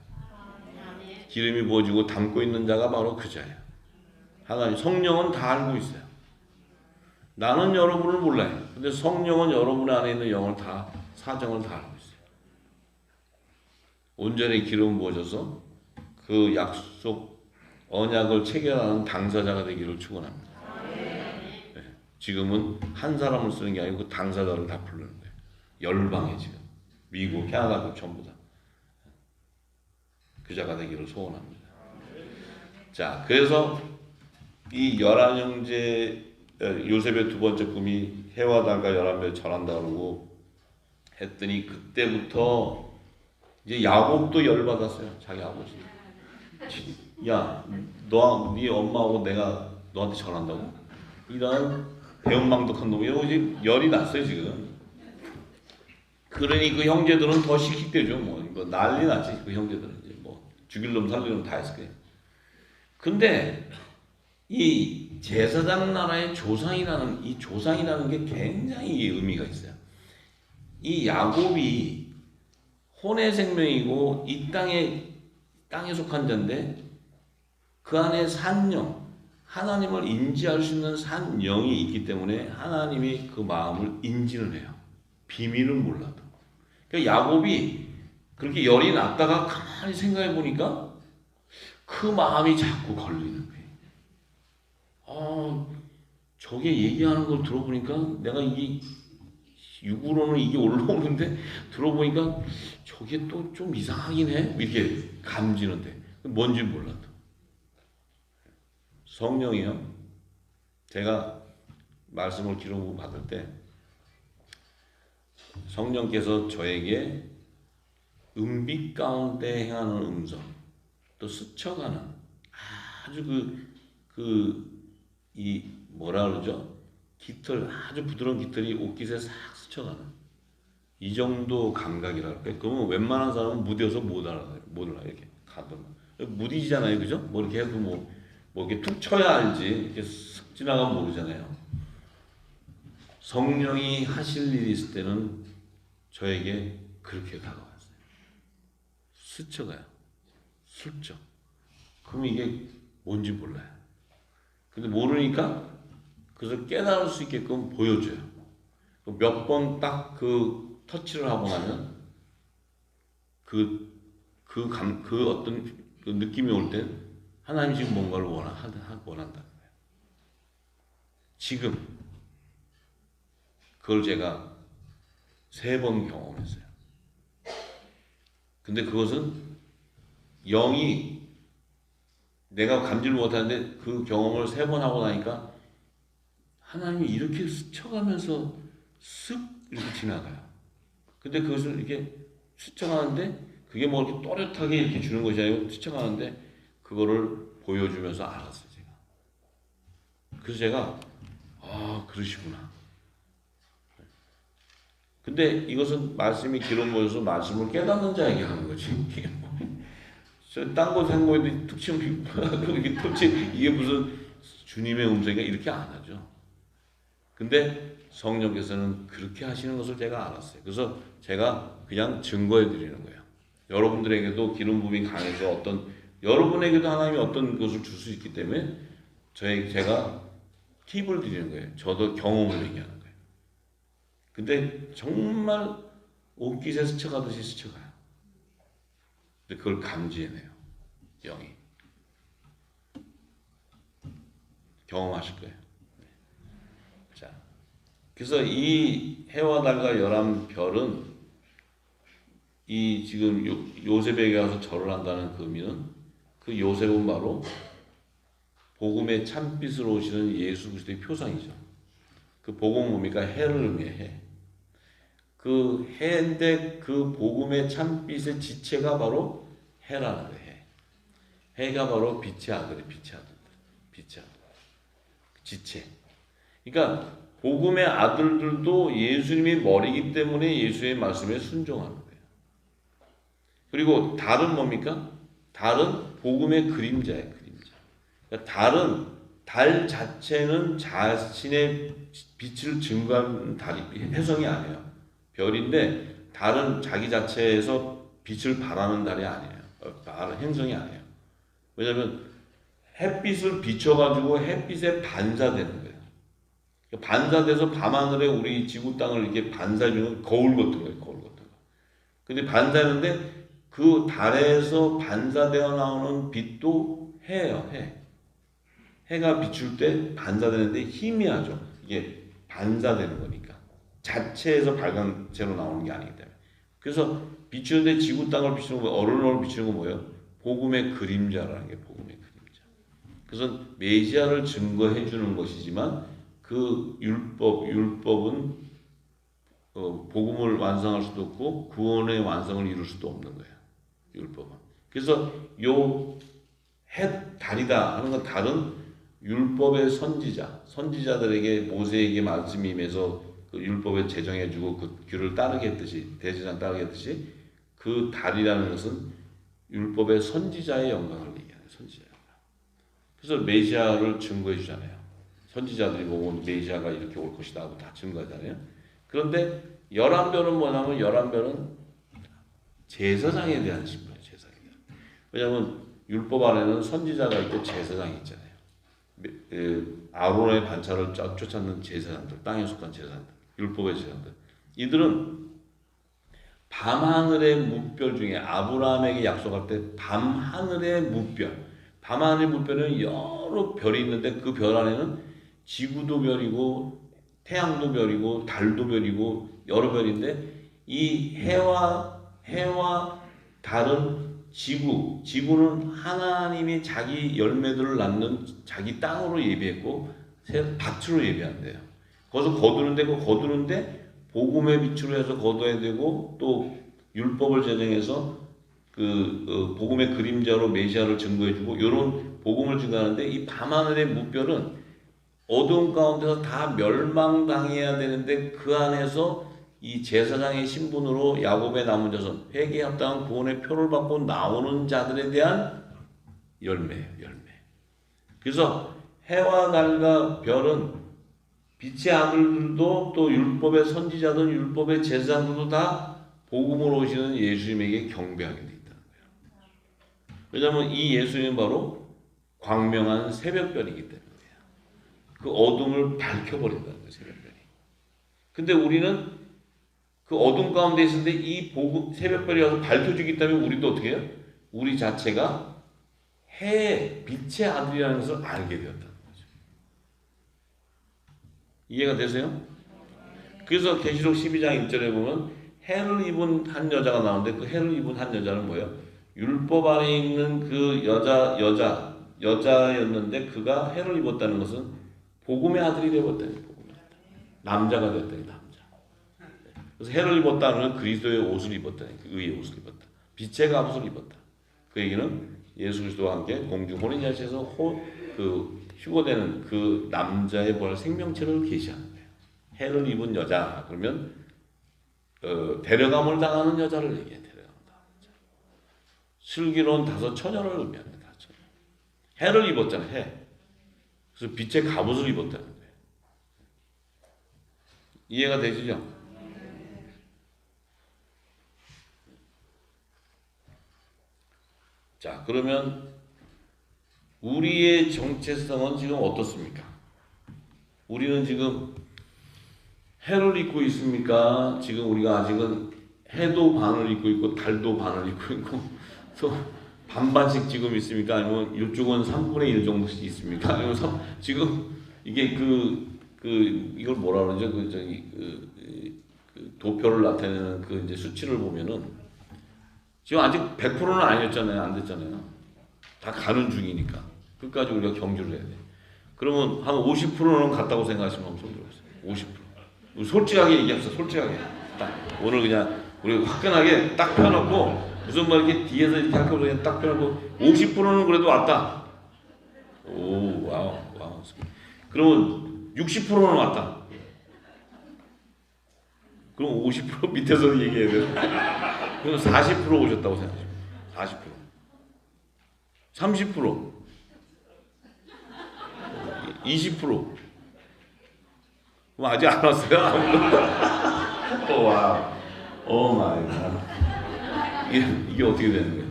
A: 기름이 부어지고 담고 있는 자가 바로 그 자야. 하나님 성령은 다 알고 있어요. 나는 여러분을 몰라요. 근데 성령은 여러분 안에 있는 영을 다 사정을 다 알고 있어요. 온전히 기름 부어져서 그 약속 언약을 체결하는 당사자가 되기를 축원합니다. 네. 지금은 한 사람을 쓰는 게 아니고 그 당사자를 다 부르는 거예요. 열방에 지금 미국, 캐나다 전부 다 그 자가 되기를 소원합니다. 자, 그래서 이 11형제 요셉의 두 번째 꿈이 해와 달과 11별 절한다 그러고 했더니 그때부터 이제 야곱도 열받았어요. 자기 아버지. 야, 네 엄마하고 내가 너한테 절한다고? 이런 배은망덕한 놈이 이러고 열이 났어요 지금. 그러니 그 형제들은 더 씩씩대죠. 뭐 난리 났지. 그 형제들은 이제 뭐 죽일 놈 살릴 놈 다 했을 거예요. 근데 이 제사장 나라의 조상이라는 게 굉장히 의미가 있어요. 이 야곱이 혼의 생명이고 이 땅에 속한 자인데 그 안에 산영, 하나님을 인지할 수 있는 산영이 있기 때문에 하나님이 그 마음을 인지를 해요. 비밀은 몰라도. 그러니까 야곱이 그렇게 열이 났다가 가만히 생각해 보니까 그 마음이 자꾸 걸리는 거예요. 저게 얘기하는 걸 들어보니까 내가 이게 육으로는 이게 올라오는데 들어보니까 저게 또 좀 이상하긴 해. 이렇게 감지는데 뭔지 몰라도. 성령이요. 제가 말씀을 기록 받을 때 성령께서 저에게 은빛 가운데 행하는 음성, 또 스쳐가는 아주 이 뭐라 그러죠? 깃털, 아주 부드러운 깃털이 옷깃에 싹 스쳐가는 이 정도 감각이라 할까요? 그러면 웬만한 사람은 무뎌서 못 알아 이렇게 가더만 무디지잖아요, 그죠? 뭐 이렇게 해도 뭐 이렇게 툭 쳐야 알지 이렇게 쓱 지나가면 모르잖아요. 성령이 하실 일이 있을 때는 저에게 그렇게 다가왔어요. 스쳐가요. 슬쩍. 그럼 이게 뭔지 몰라요. 근데 모르니까 그래서 깨달을 수 있게끔 보여줘요. 몇 번 딱 그 터치를 하고 나면 그 어떤 그 느낌이 올 때 하나님 지금 뭔가를 원한다는 거예요. 지금 그걸 제가 3번 경험했어요. 근데 그것은 영이 내가 감지를 못하는데 그 경험을 3번 하고 나니까 하나님이 이렇게 스쳐가면서 쓱 이렇게 지나가요. 근데 그것을 이렇게 스쳐가는데 그게 뭐 이렇게 또렷하게 이렇게 주는 것이 아니고 스쳐가는데 그거를 보여주면서 알았어요, 제가. 그래서 제가 그러시구나. 근데 이것은 말씀이 기록 모여서 말씀을 깨닫는 자에게 하는 거지. 딴 곳 한 거에도 툭 치면 이게 터치 이게 무슨 주님의 음성이가 이렇게 안 하죠. 근데 성령께서는 그렇게 하시는 것을 제가 알았어요. 그래서 제가 그냥 증거해 드리는 거예요. 여러분들에게도 기름 부음이 강해서 여러분에게도 하나님이 어떤 것을 줄 수 있기 때문에 제가 팁을 드리는 거예요. 저도 경험을 얘기하는 거예요. 근데 정말 옷깃에 스쳐가듯이 스쳐가요. 근데 그걸 감지해내요. 영이. 경험하실 거예요. 자, 그래서 이 해와 달과 11별은 이 지금 요셉에게 가서 절을 한다는 그 의미는 그 요셉은 바로 복음의 참빛으로 오시는 예수 그리스도의 표상이죠. 그 복음은 뭡니까? 해를 의미해. 해. 그 해인데 그 복음의 참빛의 지체가 바로 해라는 거예요. 해가 바로 빛의 아들이 빛의 아들. 지체. 그러니까 복음의 아들들도 예수님이 머리이기 때문에 예수의 말씀에 순종하는 거예요. 그리고 달은 뭡니까? 달은 복음의 그림자예요. 그림자. 그러니까 달 자체는 자신의 빛을 증거하는 혜성이 아니에요. 별인데 달은 자기 자체에서 빛을 발하는 달이 아니에요. 행성이 아니에요. 왜냐하면 햇빛을 비춰가지고 햇빛에 반사되는 거예요. 반사돼서 밤하늘에 우리 지구 땅을 이렇게 반사해주는 거울 같은 거예요. 거울 같은 거. 근데 반사하는데 그 달에서 반사되어 나오는 빛도 해예요. 해가 비출 때 반사되는데 희미하죠. 이게 반사되는 거니까. 자체에서 발광체로 나오는 게 아니기 때문에. 그래서 비추는데 지구 땅을 비추는 거, 어른을 비추는 거 뭐예요? 복음의 그림자라는 게 복음의 그림자. 그것은 메시아를 증거해 주는 것이지만 그 율법은 복음을 완성할 수도 없고 구원의 완성을 이룰 수도 없는 거예요. 율법은. 그래서 요 달이다 하는 건 다른 율법의 선지자들에게 모세에게 말씀이 임해서 그 율법에 제정해주고 그 규를 따르게 했듯이 대제사장 따르게 했듯이 그 달이라는 것은 율법의 선지자의 영광을 얘기하는 선지자. 그래서 메시아를 증거해 주잖아요. 선지자들이 보고 메시아가 이렇게 올 것이다 하고 다 증거하잖아요. 그런데 11별은 뭐냐면 11별은 제사장에 대한 신분이에요. 제사장에 대한. 왜냐하면 율법 안에는 선지자가 있고 제사장이 있잖아요. 아론의 반차를 쫓아는 제사장들, 땅에 속한 제사장들, 율법의 제사장들. 이들은 밤하늘의 무별 중에 아브라함에게 약속할 때 밤하늘의 무별, 밤하늘의 무별은 여러 별이 있는데 그 별 안에는 지구도 별이고 태양도 별이고 달도 별이고 여러 별인데 이 해와 달은 지구는 하나님이 자기 열매들을 낳는 자기 땅으로 예비했고 밭으로 예비한대요. 거기서 거두는데 복음의 빛으로 해서 거둬야 되고 또 율법을 제정해서 복음의 그림자로 메시아를 증거해주고 이런 복음을 증거하는데 이 밤하늘의 무별은 어두운 가운데서 다 멸망당해야 되는데 그 안에서 이 제사장의 신분으로 야곱의 남은 자손 회개에 합당한 구원의 표를 받고 나오는 자들에 대한 열매예요. 열매. 그래서 해와 달과 별은 빛의 아들들도 또 율법의 선지자들 율법의 제사장들도 다 복음으로 오시는 예수님에게 경배하게 돼 있다는 거예요. 왜냐하면 이 예수님은 바로 광명한 새벽별이기 때문에 그 어둠을 밝혀버린다는 거예요. 새벽별이. 근데 우리는 그 어둠 가운데 있는데 이 복음 새벽별이 와서 밝혀주기 때문에 우리도 어떻게 해요? 우리 자체가 빛의 아들이라는 것을 알게 되었다는 거죠. 이해가 되세요? 그래서 계시록 12장 1절에 보면 해를 입은 한 여자가 나오는데 그 해를 입은 한 여자는 뭐예요? 율법 안에 있는 그 여자였는데 그가 해를 입었다는 것은 복음의 아들이 되었다니 복음의 아들. 남자가 됐다니 남자. 그래서 해를 입었다는 건 그리스도의 옷을 입었다니 의의 옷을 입었다. 빛의 갑옷을 입었다. 그 얘기는 예수 그리스도와 함께 공중 혼인잔치에서 휴거되는 그 남자의 부활 생명체를 계시하는 거예요. 해를 입은 여자 그러면 데려감을 당하는 여자를 얘기해. 데려감을 당하는 여자. 슬기로운 5 처녀를 의미합니다. 5 처녀. 해를 입었잖아요. 해. 그래서 빛의 갑옷을 입었다는 거예요. 이해가 되시죠? 자, 그러면 우리의 정체성은 지금 어떻습니까? 우리는 지금 해를 입고 있습니까? 지금 우리가 아직은 해도 반을 입고 있고 달도 반을 입고 있고 또 반반씩 지금 있습니까? 아니면 이쪽은 3분의 1 정도씩 있습니까? 아니면 지금 이게 이걸 뭐라 그러죠? 도표를 나타내는 그 이제 수치를 보면은 지금 아직 100%는 아니었잖아요. 안 됐잖아요. 다 가는 중이니까. 끝까지 우리가 경주를 해야 돼. 그러면 한 50%는 갔다고 생각하시면 한번 손 들어보세요. 50%. 솔직하게 얘기합시다. 솔직하게. 딱 오늘 그냥 우리 화끈하게 딱 펴놓고 무슨 말 이렇게 뒤에서 이렇게 할까 그냥 딱 펴놓고 50%는 그래도 왔다. 오, 와우. 그러면 60%는 왔다. 그럼 50% 밑에서 얘기해야 돼요. 그럼 40% 오셨다고 생각하시면 40%. 30%. 20%. 그럼 아직 안 왔어요? 와. 오 마이 갓. 이게 어떻게 되는 거예요?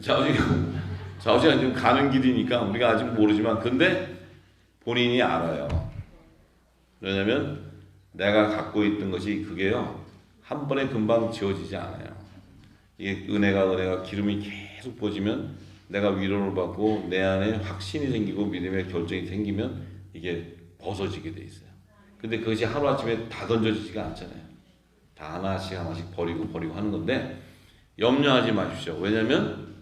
A: 좌우지가 지금 가는 길이니까 우리가 아직 모르지만 근데 본인이 알아요. 왜냐면 내가 갖고 있던 것이 그게요. 한 번에 금방 지워지지 않아요. 이게 은혜가 기름이 계속 부어지면 내가 위로를 받고 내 안에 확신이 생기고 믿음의 결정이 생기면 이게 벗어지게 돼 있어요. 근데 그것이 하루아침에 다 던져지지가 않잖아요. 다 하나씩 버리고 하는 건데 염려하지 마십시오. 왜냐하면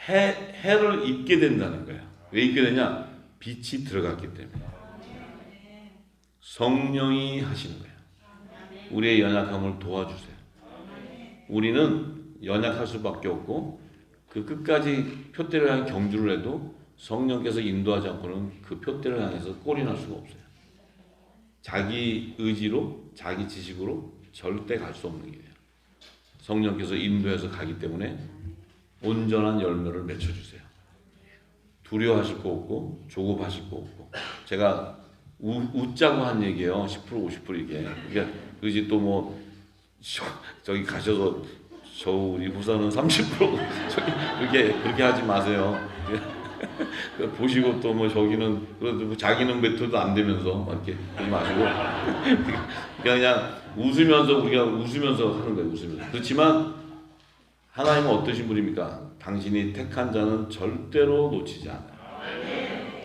A: 해를 입게 된다는 거예요. 왜 입게 되냐? 빛이 들어갔기 때문에. 성령이 하시는 거예요. 우리의 연약함을 도와주세요. 우리는 연약할 수밖에 없고 그 끝까지 표대를 향해 경주를 해도 성령께서 인도하지 않고는 그 표대를 향해서 꼴이 날 수가 없어요. 자기 의지로, 자기 지식으로 절대 갈 수 없는 길이에요. 성령께서 인도해서 가기 때문에 온전한 열매를 맺혀주세요. 두려워하실 거 없고 조급하실 거 없고. 제가 웃자고 한 얘기예요. 10% 50% 이게. 그러니까 그지 또 뭐 저기 가셔서 저 우리 부사는 30% 저기 그렇게 하지 마세요. 보시고 또 뭐 저기는 그래도 뭐 자기는 메터도 안 되면서 막 이렇게 하지 마시고 그냥 웃으면서 우리가 웃으면서 하는 거예요. 웃으면서. 그렇지만 하나님은 어떠신 분입니까? 당신이 택한 자는 절대로 놓치지 않아요.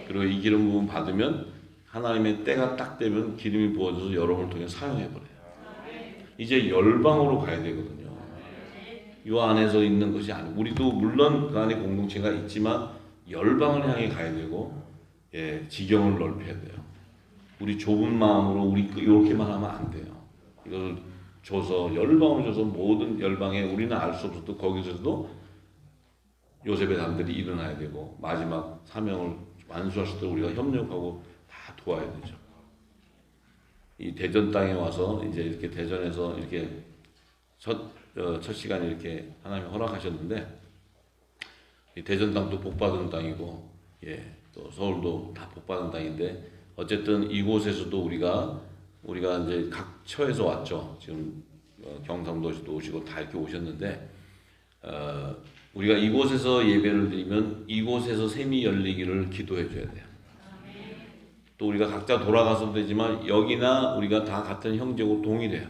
A: 그리고 이 기름 부음 받으면 하나님의 때가 딱 되면 기름이 부어져서 여러분을 통해 사용해버려요. 이제 열방으로 가야 되거든요. 이 안에서 있는 것이 아니고 우리도 물론 그 안에 공동체가 있지만 열방을 향해 가야 되고 지경을 넓혀야 돼요. 우리 좁은 마음으로 우리 이렇게만 하면 안 돼요. 이걸 줘서 열방을 줘서 모든 열방에 우리는 알 수 없어도 거기서도 요셉의 담들이 일어나야 되고 마지막 사명을 완수할 수 있도록 우리가 협력하고 다 도와야 되죠. 이 대전 땅에 와서 이제 이렇게 대전에서 이렇게 첫 시간에 이렇게 하나님이 허락하셨는데 이 대전 땅도 복받은 땅이고 또 서울도 다 복받은 땅인데 어쨌든 이곳에서도 우리가 이제 각 처에서 왔죠. 지금 경상도에서도 오시고 다 이렇게 오셨는데 우리가 이곳에서 예배를 드리면 이곳에서 샘이 열리기를 기도해 줘야 돼요. 또 우리가 각자 돌아가서도 되지만 여기나 우리가 다 같은 형제고 동일해요.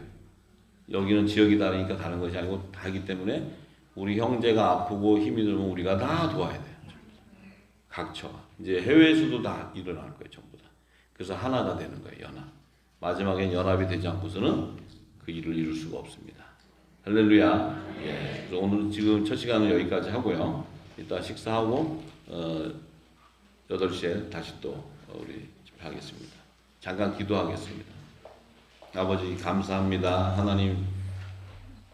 A: 여기는 지역이 다르니까 다른 것이 아니고 다르기 때문에 우리 형제가 아프고 힘이 들면 우리가 다 도와야 돼요. 각처가. 이제 해외에서도 다 일어날 거예요. 전부 다. 그래서 하나가 되는 거예요. 연합. 마지막엔 연합이 되지 않고서는 그 일을 이룰 수가 없습니다. 할렐루야. 그래서 오늘 지금 첫 시간은 여기까지 하고요. 이따 식사하고 8시에 다시 또 우리 하겠습니다. 잠깐 기도하겠습니다. 아버지 감사합니다. 하나님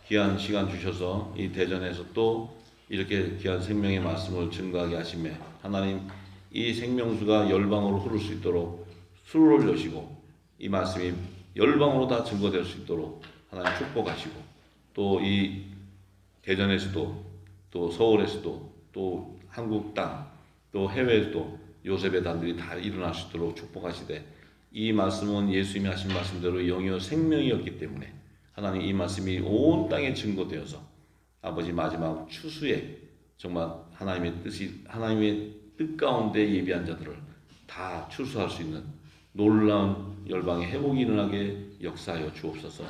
A: 귀한 시간 주셔서 이 대전에서 또 이렇게 귀한 생명의 말씀을 증거하게 하시매 하나님 이 생명수가 열방으로 흐를 수 있도록 수를 여시고 이 말씀이 열방으로 다 증거될 수 있도록 하나님 축복하시고 또 이 대전에서도 또 서울에서도 또 한국 땅 또 해외에서도 요셉의 단들이 다 일어날 수 있도록 축복하시되 이 말씀은 예수님이 하신 말씀대로 영이요 생명이었기 때문에 하나님 이 말씀이 온 땅에 증거되어서 아버지 마지막 추수에 정말 하나님의 뜻 가운데 예비한 자들을 다 추수할 수 있는 놀라운 열방의 회복이 일어나게 역사하여 주옵소서.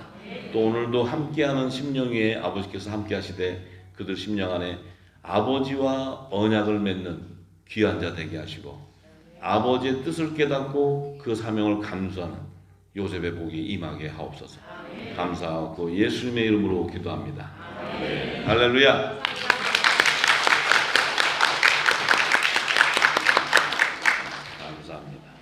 A: 또 오늘도 함께하는 심령 위에 아버지께서 함께하시되 그들 심령 안에 아버지와 언약을 맺는 귀한 자 되게 하시고 아버지의 뜻을 깨닫고 그 사명을 감수하는 요셉의 복이 임하게 하옵소서. 감사하고 예수님의 이름으로 기도합니다. 할렐루야. 감사합니다.